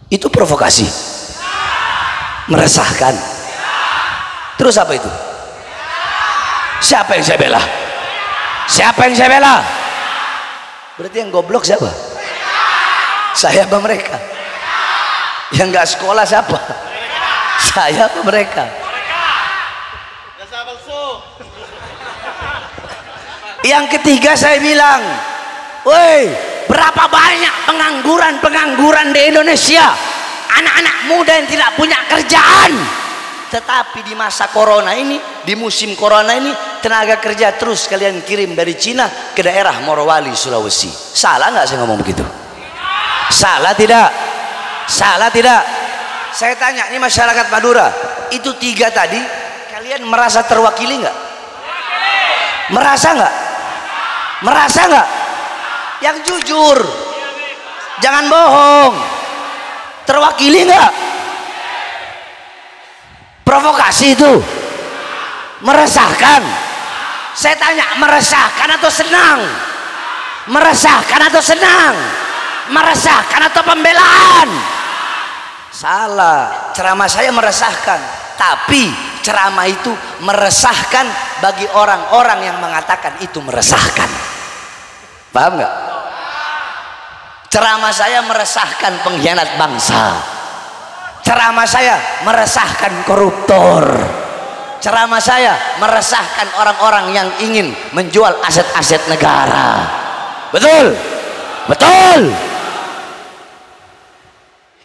Itu provokasi, meresahkan. Terus apa itu? Siapa yang saya bela? Siapa yang saya bela? Berarti yang goblok siapa? Saya apa mereka? Yang nggak sekolah siapa? Saya apa mereka? Yang ketiga saya bilang, woi, berapa banyak pengangguran di Indonesia, anak-anak muda yang tidak punya kerjaan, tetapi di masa corona ini, di musim corona ini, tenaga kerja terus kalian kirim dari Cina ke daerah Morowali, Sulawesi. Salah nggak saya ngomong begitu? Salah tidak? Salah tidak? saya tanya ini masyarakat Madura, itu 3 tadi kalian merasa terwakili nggak? Merasa nggak? Merasa nggak? Yang jujur, jangan bohong. Terwakili nggak? Provokasi itu meresahkan. Saya tanya, meresahkan atau senang? Meresahkan atau senang? Meresahkan atau pembelaan? Salah. Ceramah saya meresahkan, tapi ceramah itu meresahkan bagi orang-orang yang mengatakan itu meresahkan. Paham nggak? Ceramah saya meresahkan pengkhianat bangsa. Ceramah saya meresahkan koruptor. Ceramah saya meresahkan orang-orang yang ingin menjual aset-aset negara. Betul? Betul.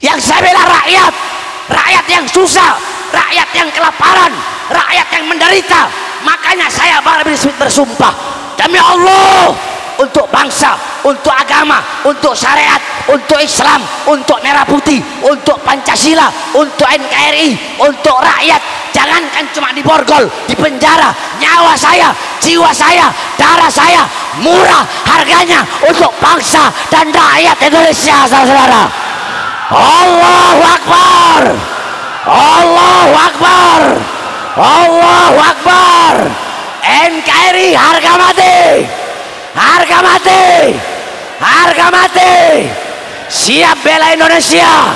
Yang saya bela rakyat, rakyat yang susah, rakyat yang kelaparan, rakyat yang menderita. Makanya saya bersumpah demi Allah, untuk bangsa, untuk agama, untuk syariat, untuk Islam, untuk merah putih, untuk Pancasila, untuk NKRI, untuk rakyat. Jangankan cuma di borgol, di penjara, nyawa saya, jiwa saya, darah saya murah harganya untuk bangsa dan rakyat Indonesia, saudara-saudara. Allahu Akbar, Allahu Akbar, Allahu Akbar. NKRI harga mati, harga mati, harga mati. Siap bela Indonesia,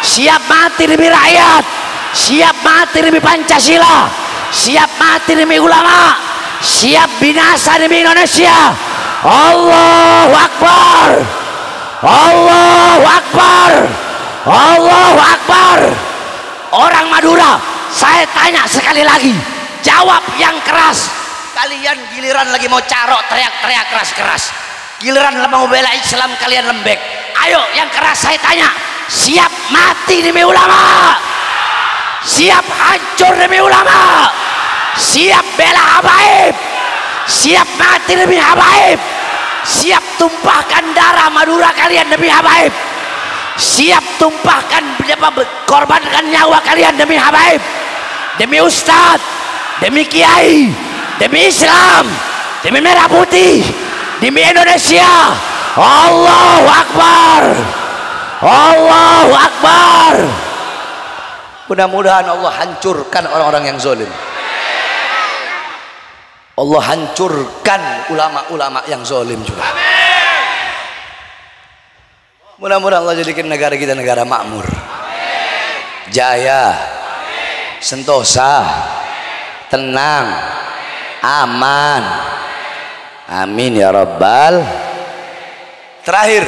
siap mati demi rakyat, siap mati demi Pancasila, siap mati demi ulama, siap binasa demi Indonesia. Allahu Akbar, Allahu Akbar, Allahu Akbar. Orang Madura, saya tanya sekali lagi, jawab yang keras. Kalian giliran lagi mau carok teriak-teriak keras-keras, giliran mau bela Islam kalian lembek. Ayo yang keras saya tanya, siap mati demi ulama, siap hancur demi ulama, siap bela habaib, siap mati demi habaib, siap tumpahkan darah Madura kalian demi habaib, siap tumpahkan, korbankan nyawa kalian demi habaib, demi ustadz, demi kiai, demi Islam, demi merah putih, demi Indonesia. Allahu Akbar, Allahu Akbar. Mudah-mudahan Allah hancurkan orang-orang yang zalim. Allah hancurkan ulama-ulama yang zalim juga. Mudah-mudahan Allah jadikan negara kita negara makmur, jaya, sentosa, tenang, aman. Amin ya Rabbal. Terakhir,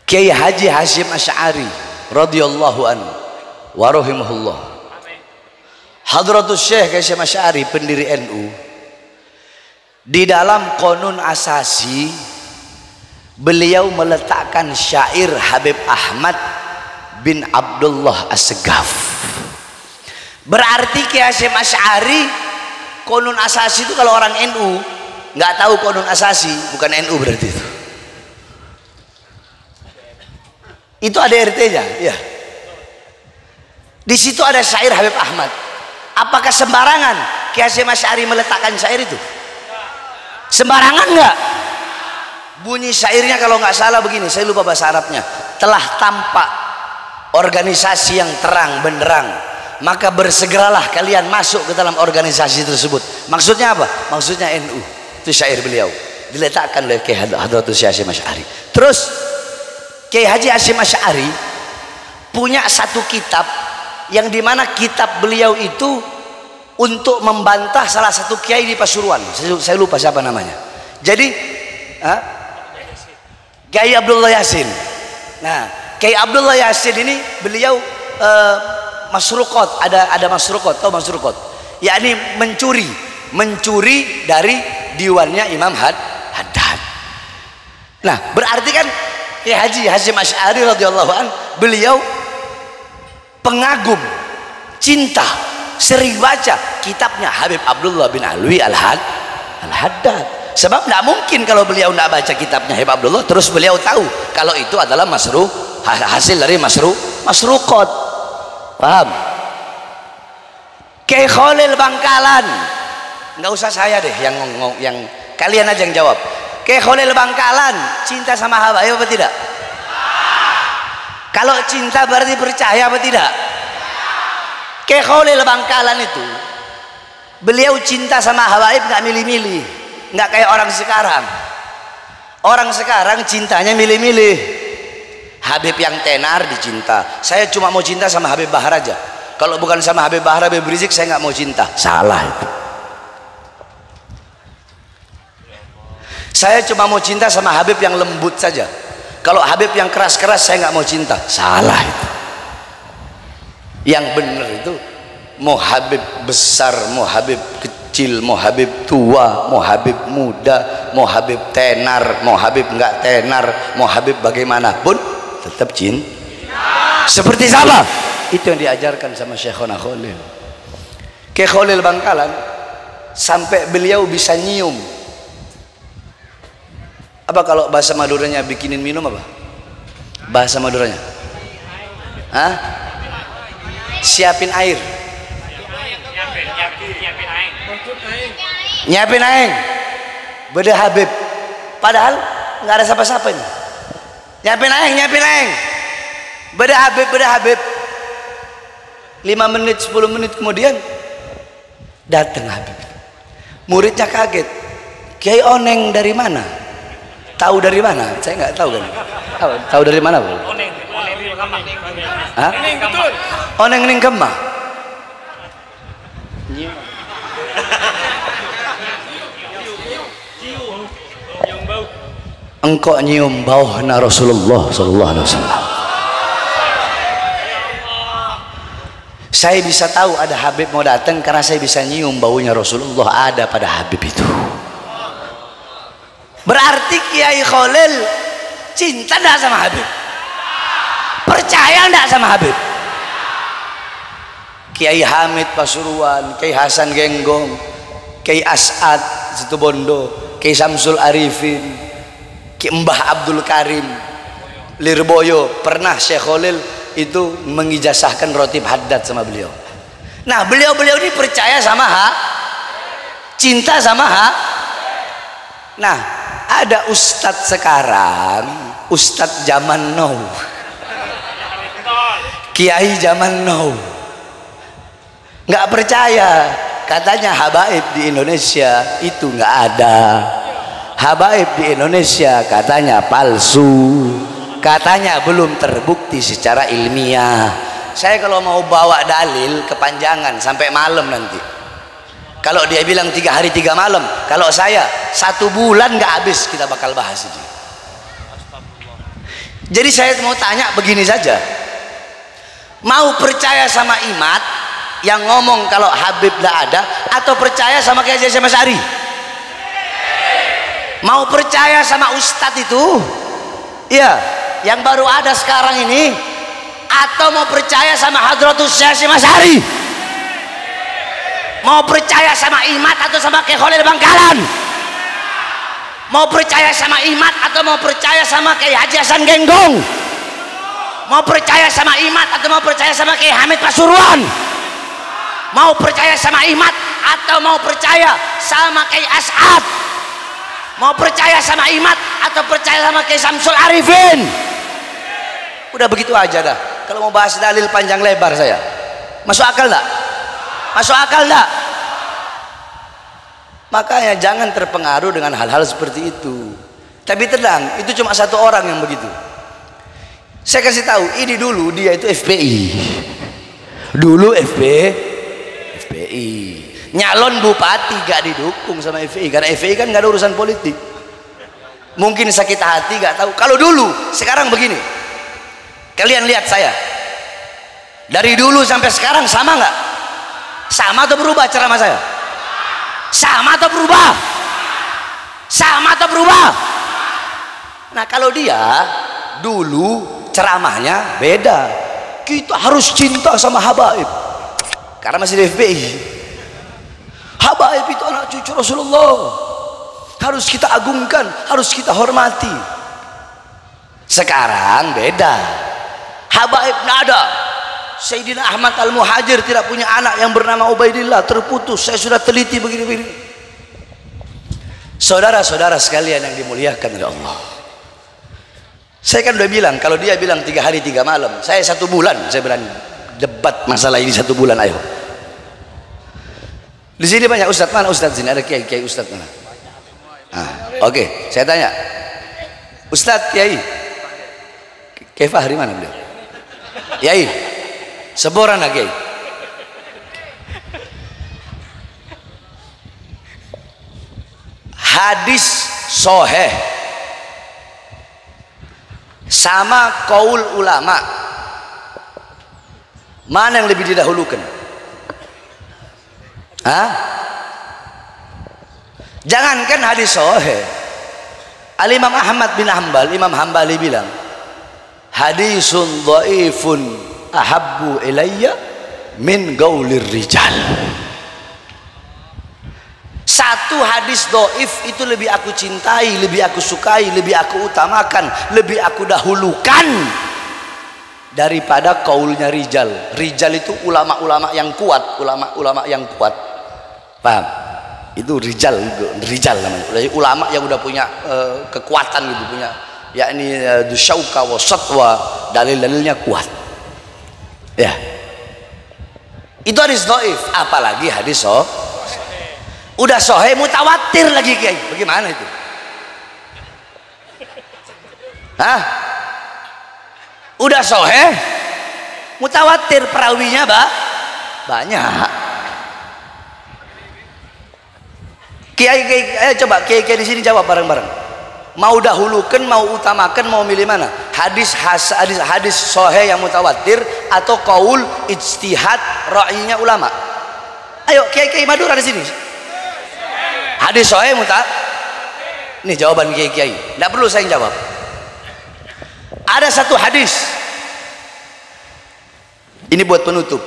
Kiai Haji Hasyim Asy'ari radhiyallahu anhu wa rahimahullah. Hadratus Syekh Hasyim Asy'ari, pendiri NU, di dalam Qonun Asasi beliau meletakkan syair Habib Ahmad bin Abdullah As-Segaf. Berarti Kiai Hasyim Asy'ari, Qonun Asasi itu kalau orang NU nggak tahu Qonun Asasi, bukan NU berarti itu. Itu ada RT-nya, ya. Di situ ada syair Habib Ahmad. Apakah sembarangan Kiai Hasyim Asy'ari meletakkan syair itu? Sembarangan nggak? Bunyi syairnya kalau nggak salah begini, saya lupa bahasa Arabnya. Telah tampak organisasi yang terang benderang, maka bersegeralah kalian masuk ke dalam organisasi tersebut. Maksudnya apa? Maksudnya NU. Itu syair beliau, diletakkan oleh Kiai Hadratus Hasyim Asy'ari. Terus Kiai Haji Hasyim Asy'ari punya satu kitab yang dimana kitab beliau itu untuk membantah salah satu kiai di Pasuruan. Saya lupa siapa namanya. Jadi Kiai Abdullah Yasin. Nah, Kiai Abdullah Yasin ini beliau masrukot, ada masrukot, tahu masrukot? Yakni mencuri dari diwannya Imam Haddad. Nah, berarti kan Kiai Haji Hasyim Asy'ari radhiyallahu an, beliau pengagum, cinta, sering baca kitabnya Habib Abdullah bin Alwi Al-Haddad. Sebab tidak mungkin kalau beliau tidak baca kitabnya Habib Abdullah terus beliau tahu kalau itu adalah hasil dari masruqat. Paham? Kiai Khalil Bangkalan, nggak usah saya deh yang kalian aja yang jawab. Kiai Khalil Bangkalan cinta sama habaib apa tidak? Kalau cinta berarti percaya apa tidak? Kiai Khalil Bangkalan itu beliau cinta sama habaib nggak milih-milih, nggak kayak orang sekarang. Orang sekarang cintanya milih-milih. Habib yang tenar dicinta, saya cuma mau cinta sama Habib Bahar aja. Kalau bukan sama Habib Bahar, Habib Rizik saya nggak mau cinta. Salah itu. Saya cuma mau cinta sama Habib yang lembut saja. Kalau Habib yang keras-keras saya nggak mau cinta. Salah itu. Yang benar itu mau Habib besar, mau Habib kecil, mau Habib tua, mau Habib muda, mau Habib tenar, mau Habib nggak tenar, mau Habib bagaimanapun tetap cinta. Seperti siapa? Itu yang diajarkan sama Syekhona Khalil. Kiai Khalil Bangkalan sampai beliau bisa nyium. Apa kalau bahasa Maduranya bikinin minum apa? Bahasa Maduranya? Hah? Siapin air. Nyiapin air. Beda Habib. Padahal nggak ada siapa-siapa ini. Nyiapin air. Beda Habib. 5 menit 10 menit kemudian datang Habib. Muridnya kaget. Kiai Oneng dari mana? Tahu dari mana? Saya nggak tahu kan. Tahu dari mana, Bu? Oneng Hah? Oneng ning Kemah. Engkau nyium baunya Rasulullah sallallahu alaihi wasallam. Saya bisa tahu ada Habib mau datang karena saya bisa nyium baunya Rasulullah ada pada Habib itu. Berarti Kiai Khalil cinta enggak sama Habib? Percaya enggak sama Habib? Kiai Hamid Pasuruan, Kiai Hasan Genggong, Kiai As'ad Situbondo, Kiai Samsul Arifin, Kiai Mbah Abdul Karim Lirboyo, pernah Syekh Khalil itu mengijazahkan Rotib Haddad sama beliau. Nah, beliau ini percaya sama cinta sama Nah, ada ustadz sekarang, ustadz zaman now, kiai zaman now, nggak percaya. Katanya habaib di Indonesia itu nggak ada. Habaib di Indonesia katanya palsu, katanya belum terbukti secara ilmiah. Saya kalau mau bawa dalil kepanjangan sampai malam nanti. Kalau dia bilang 3 hari 3 malam, kalau saya 1 bulan nggak habis kita bakal bahas itu. Jadi saya mau tanya begini saja, mau percaya sama Imat yang ngomong kalau Habib nggak ada, atau percaya sama Kiai Haji Mas Ari? Mau percaya sama Ustadz itu, iya, yang baru ada sekarang ini, atau mau percaya sama Hadratus Syekh Mas Ari? Mau percaya sama Imat atau sama Kiai Khalil Bangkalan? Mau percaya sama Imat atau mau percaya sama Kiai Haji Hasan Genggong? Mau percaya sama Imat atau mau percaya sama Kiai Hamid Pasuruan? Mau percaya sama Imat atau mau percaya sama Kiai As'ad? Mau percaya sama Imat atau percaya sama Kiai Samsul Arifin? Udah begitu aja dah. Kalau mau bahas dalil panjang lebar saya. Masuk akal enggak? Masuk akal enggak? Makanya jangan terpengaruh dengan hal-hal seperti itu. Tapi tenang, itu cuma 1 orang yang begitu. Saya kasih tahu, ini dulu dia itu FPI. Dulu FPI. Nyalon bupati gak didukung sama FPI karena FPI kan gak ada urusan politik. Mungkin sakit hati gak tahu. Kalau dulu, sekarang begini. Kalian lihat saya. Dari dulu sampai sekarang sama nggak? Sama atau berubah ceramah saya? Sama atau berubah? Sama atau berubah? Nah, kalau dia dulu ceramahnya beda. Kita harus cinta sama habaib karena masih di FPI. Habaib itu anak cucu Rasulullah. harus kita agungkan, harus kita hormati. Sekarang beda. Habaib nada. Sayyidina Ahmad Al-Muhajir tidak punya anak yang bernama Ubaidillah, terputus. Saya sudah teliti begini-begini. Saudara-saudara sekalian yang dimuliakan oleh Allah, saya kan udah bilang, kalau dia bilang 3 hari 3 malam, saya 1 bulan saya berani debat masalah ini 1 bulan. Ayo, di sini banyak ustadz. Mana ustadz sini? Ada kiai ustadz mana? Oke, saya tanya, ustadz Kiai Fahri mana beliau? Kiai Seboran lagi. Hadis soheh sama qaul ulama, mana yang lebih didahulukan? Jangankan hadis soheh, Al-Imam Ahmad bin Hanbal, Imam Hanbali bilang hadisun dhaifun ahabbu ilayya min qaulir rijal. Satu hadis dhaif itu lebih aku cintai, lebih aku sukai, lebih aku utamakan, lebih aku dahulukan daripada qaulnya rijal. Rijal itu ulama-ulama yang kuat, ulama-ulama yang kuat. Paham? Itu rijal namanya. Ulama yang udah punya kekuatan gitu, punya yakni dusyauka wa satwa, dalil-dalilnya kuat. Ya. Itu hadis dhaif, apalagi hadis udah sahih mutawatir lagi, Kiai. Bagaimana itu? Udah sahih mutawatir, perawinya banyak. Kiai, coba kiai di sini jawab bareng-bareng. Mau dahulukan, mau utamakan, mau milih mana? Hadis sahih yang mutawatir atau qaul ijtihad ra'inya ulama? Ayo kiai Madura di sini. Hadis sahih ini jawaban kiai. Tidak perlu saya jawab. Ada satu hadis. Ini buat penutup.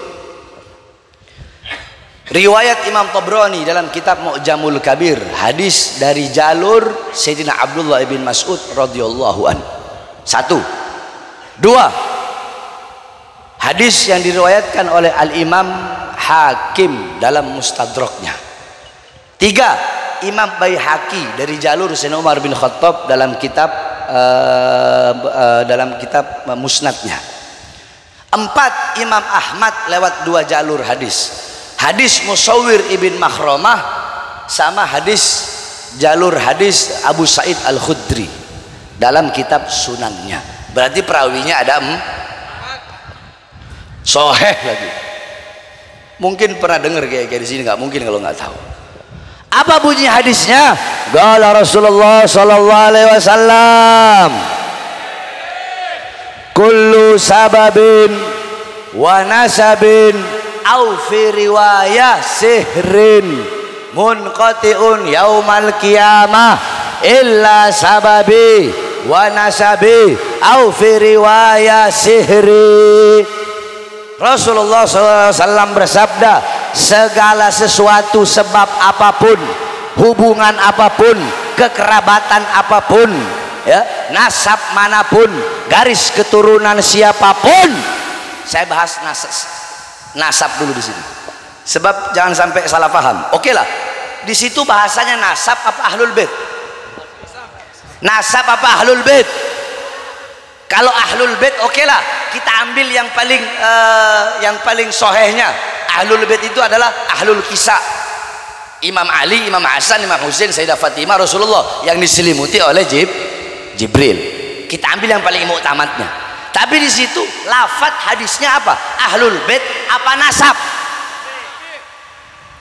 Riwayat Imam Tabrani dalam kitab Mu'jamul Kabir, hadis dari jalur Sayyidina Abdullah bin Mas'ud radhiyallahu an. 1. 2. Hadis yang diriwayatkan oleh Al-Imam Hakim dalam Mustadraknya. 3. Imam Baihaqi dari jalur Sayyidina Umar bin Khattab dalam kitab Musnadnya. 4. Imam Ahmad lewat 2 jalur hadis. Hadis Musawwir ibn Makhramah sama jalur hadis Abu Sa'id Al-Khudri dalam kitab Sunannya. Berarti perawinya ada sahih lagi. Mungkin pernah dengar kayak di sini, nggak mungkin kalau nggak tahu. Apa bunyi hadisnya? Qala Rasulullah sallallahu alaihi wasallam, kullu sababin wa nasabin au fi riwayah sihrin munqati'un yaumal qiyamah illa sababi wa nasabi au fi riwayah sihri. Rasulullah SAW bersabda, segala sesuatu, sebab apapun, hubungan apapun, kekerabatan apapun, ya, nasab manapun, garis keturunan siapapun. Saya bahas nasab dulu di sini, sebab jangan sampai salah paham. Oke lah, di situ bahasanya nasab apa ahlul bait? Nasab apa ahlul bait? Kalau ahlul bait oke lah, kita ambil yang paling sahihnya. Ahlul bait itu adalah ahlul kisah. Imam Ali, Imam Hasan, Imam Husain, Sayyidah Fatimah, Rasulullah yang diselimuti oleh Jibril. Kita ambil yang paling muktamadnya. Tapi di situ lafaz hadisnya apa? Ahlul bait apa nasab?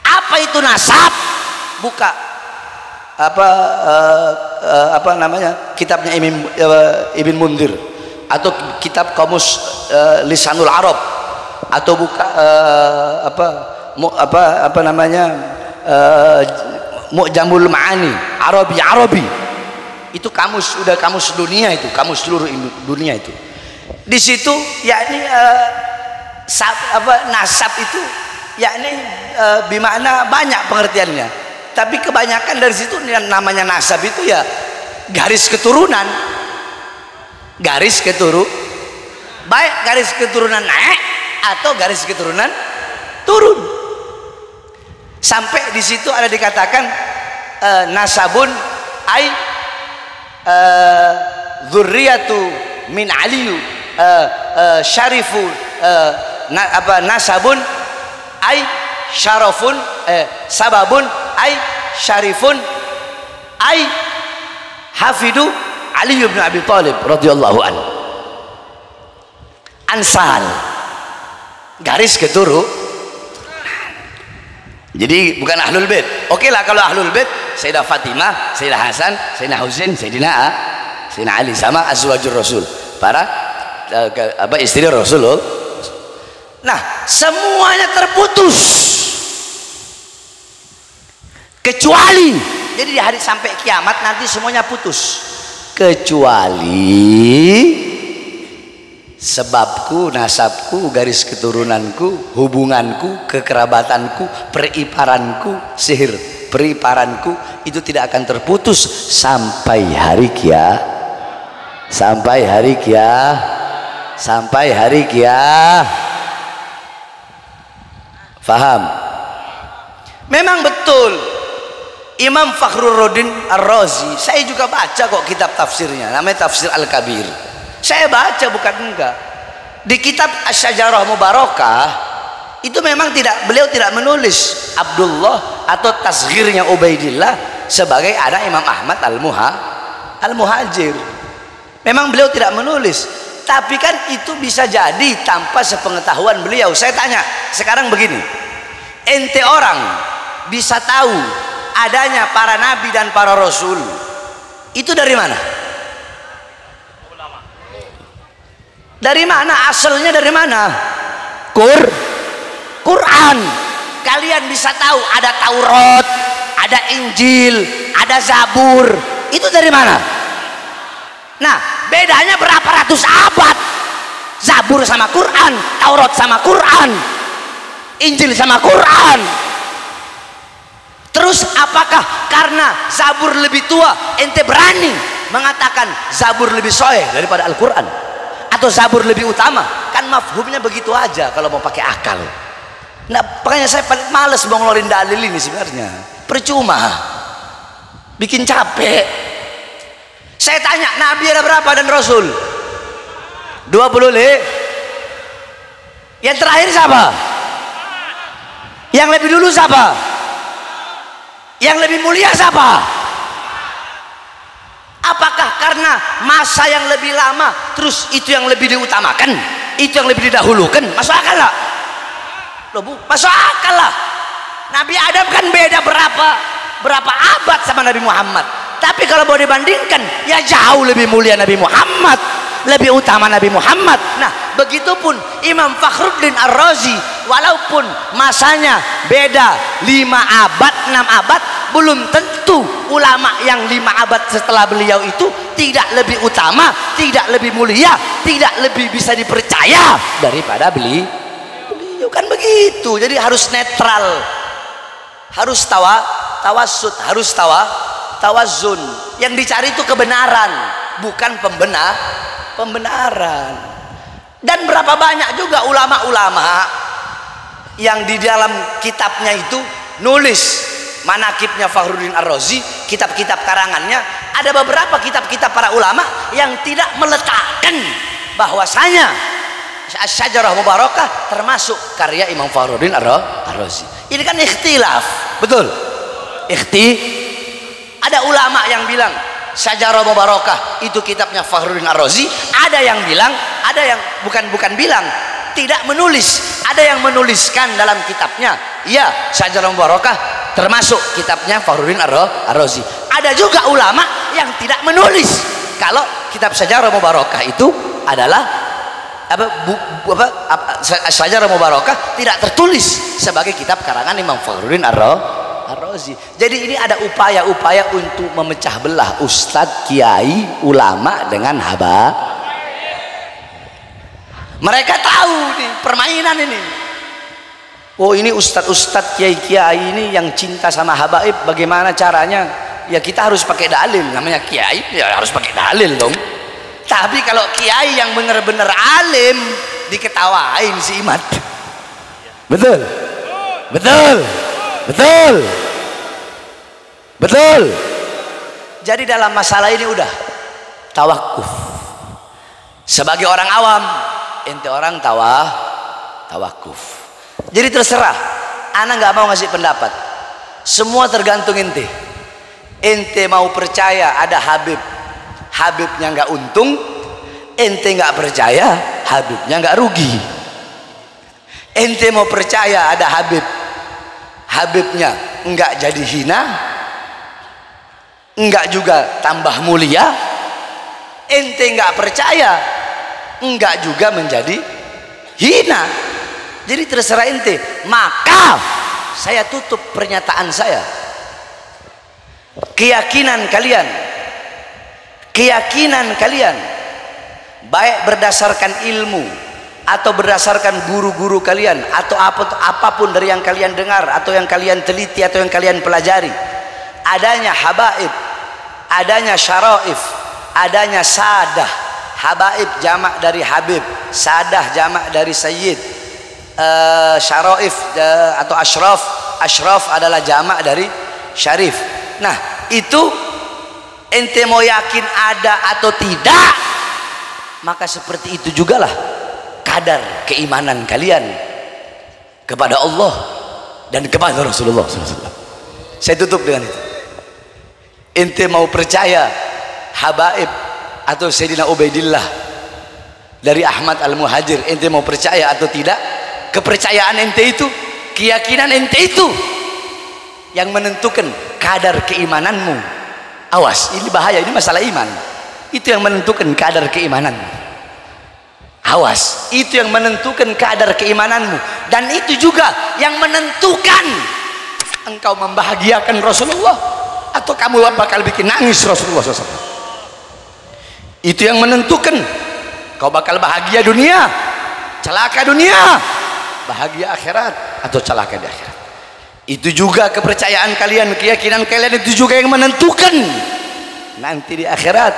Apa itu nasab? Buka apa namanya? Kitabnya Ibn Mundir atau kitab Kamus Lisanul Arab, atau buka apa namanya Mu'jamul Ma'ani Arabi. Itu kamus, udah kamus dunia, itu kamus seluruh dunia itu. Di situ yakni nasab itu yakni bimakna banyak pengertiannya. Tapi kebanyakan dari situ yang namanya nasab itu ya garis keturunan. Garis keturunan, baik garis keturunan naik atau garis keturunan turun. Sampai di situ ada dikatakan nasabun ay dzurriyatu min aliyu syarifu nasabun ay syarafun sababun ay syarifun ay hafidu Ali bin Abi Thalib radhiyallahu anhu. Ansal garis keturunan. Jadi bukan ahlul bait. Oke lah kalau ahlul bait Sayyidah Fatimah, Sayyidah Hasan, Sayyidina Husain, Sayyidina Ali sama azwajur Rasul, para istri Rasulullah. Nah, semuanya terputus kecuali, jadi di hari sampai kiamat nanti semuanya putus kecuali sebabku, nasabku, garis keturunanku, hubunganku, kekerabatanku, periparanku, sihir periparanku itu tidak akan terputus sampai hari kiamat. Sampai hari kiamat. Sampai hari kiamat. Faham? Memang betul Imam Fakhruddin Ar-Razi, saya juga baca kok kitab tafsirnya, namanya Tafsir Al-Kabir. Saya baca bukan enggak. Di kitab Asy-Syajarah Mubarakah itu memang beliau tidak menulis Abdullah atau tasghirnya Ubaidillah sebagai anak Imam Ahmad Al-Muhajir. Memang beliau tidak menulis, tapi kan itu bisa jadi tanpa sepengetahuan beliau. Saya tanya sekarang begini, ente orang bisa tahu adanya para nabi dan para rasul itu dari mana? Dari mana asalnya, dari mana? Quran. Kalian bisa tahu ada Taurat, ada Injil, ada Zabur, itu dari mana? Nah, bedanya berapa ratus abad? Zabur sama Quran, Taurat sama Quran, Injil sama Quran. Terus apakah karena Zabur lebih tua ente berani mengatakan Zabur lebih sahih daripada Al-Quran, atau Zabur lebih utama? Kan mafhumnya begitu aja kalau mau pakai akal. Nah, makanya saya paling males mau ngeluarin dalil ini sebenarnya. Percuma, bikin capek. Saya tanya, Nabi ada berapa dan Rasul? 20 le. Yang terakhir siapa? Yang lebih dulu siapa? Yang lebih mulia siapa? Apakah karena masa yang lebih lama terus itu yang lebih diutamakan, itu yang lebih didahulukan? Masuk akal lah? Loh bu, masuk akal lah. Nabi Adam kan beda berapa abad sama Nabi Muhammad, tapi kalau mau dibandingkan ya jauh lebih mulia Nabi Muhammad, lebih utama Nabi Muhammad. Nah, begitupun Imam Fakhruddin Ar-Razi, walaupun masanya beda 5 abad 6 abad, belum tentu ulama yang 5 abad setelah beliau itu tidak lebih utama, tidak lebih mulia, tidak lebih bisa dipercaya daripada beliau. Kan begitu. Jadi harus netral, harus tawassut, harus tawazun. Yang dicari itu kebenaran, bukan pembenaran. Dan berapa banyak juga ulama-ulama yang di dalam kitabnya itu nulis manakibnya Fakhruddin Ar-Razi, kitab-kitab karangannya, ada beberapa kitab-kitab para ulama yang tidak meletakkan bahwasanya Asy-Syajarah Mubarakah termasuk karya Imam Fakhruddin Ar-Razi. Ini kan ikhtilaf, betul? Ada ulama yang bilang Syajarah Mubarakah itu kitabnya Fakhruddin Ar-Razi, ada yang bilang, ada yang bukan bilang, tidak menulis, ada yang menuliskan dalam kitabnya, iya Syajarah Mubarakah termasuk kitabnya Fakhruddin Ar-Razi. Ada juga ulama yang tidak menulis kalau kitab Syajarah Mubarakah itu adalah Syajarah Mubarakah tidak tertulis sebagai kitab karangan Imam Fakhruddin Ar-Razi. Jadi ini ada upaya-upaya untuk memecah belah ustadz, kiai, ulama dengan haba. Mereka tahu nih permainan ini. Oh ini ustadz-ustadz kiai-kiai ini yang cinta sama habaib, bagaimana caranya? Ya kita harus pakai dalil, namanya kiai ya harus pakai dalil dong. Tapi kalau kiai yang benar-benar alim diketawain si Imad. Betul, betul, betul, betul. Jadi dalam masalah ini udah tawakuf. Sebagai orang awam, ente orang tawakuf. Jadi terserah, ana nggak mau ngasih pendapat. Semua tergantung ente. Ente mau percaya ada Habib, Habibnya nggak untung. Ente nggak percaya, Habibnya nggak rugi. Ente mau percaya ada Habib, Habibnya nggak jadi hina, nggak juga tambah mulia. Ente nggak percaya, nggak juga menjadi hina. Jadi terserah ente. Maka saya tutup pernyataan saya. Keyakinan kalian baik berdasarkan ilmu atau berdasarkan guru-guru kalian atau apapun dari yang kalian dengar atau yang kalian teliti atau yang kalian pelajari, adanya habaib, adanya syaraif, adanya sadah. Habaib jamak dari habib, sadah jamak dari sayyid, syaraif atau ashraf adalah jamak dari syarif. Nah itu ente mau yakin ada atau tidak, maka seperti itu jugalah kadar keimanan kalian kepada Allah dan kepada Rasulullah SAW. Saya tutup dengan itu. Ente mau percaya habaib atau Sayyidina Ubaidillah dari Ahmad Al-Muhajir, ente mau percaya atau tidak, kepercayaan ente itu, keyakinan ente itu yang menentukan kadar keimananmu. Awas, ini bahaya, ini masalah iman. Itu yang menentukan kadar keimananmu. Awas, itu yang menentukan kadar keimananmu. Dan itu juga yang menentukan engkau membahagiakan Rasulullah atau kamu bakal bikin nangis Rasulullah SAW. Itu yang menentukan kau bakal bahagia dunia, celaka dunia, bahagia akhirat atau celaka di akhirat. Itu juga kepercayaan kalian, keyakinan kalian itu juga yang menentukan nanti di akhirat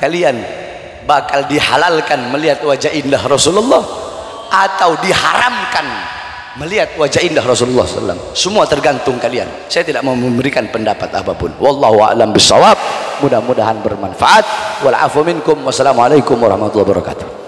kalian bakal dihalalkan melihat wajah indah Rasulullah atau diharamkan melihat wajah indah Rasulullah SAW. Semua tergantung kalian. Saya tidak mau memberikan pendapat apapun. Wallahu a'lam bishawab. Mudah-mudahan bermanfaat. Wal afu minkum. Wassalamualaikum warahmatullahi wabarakatuh.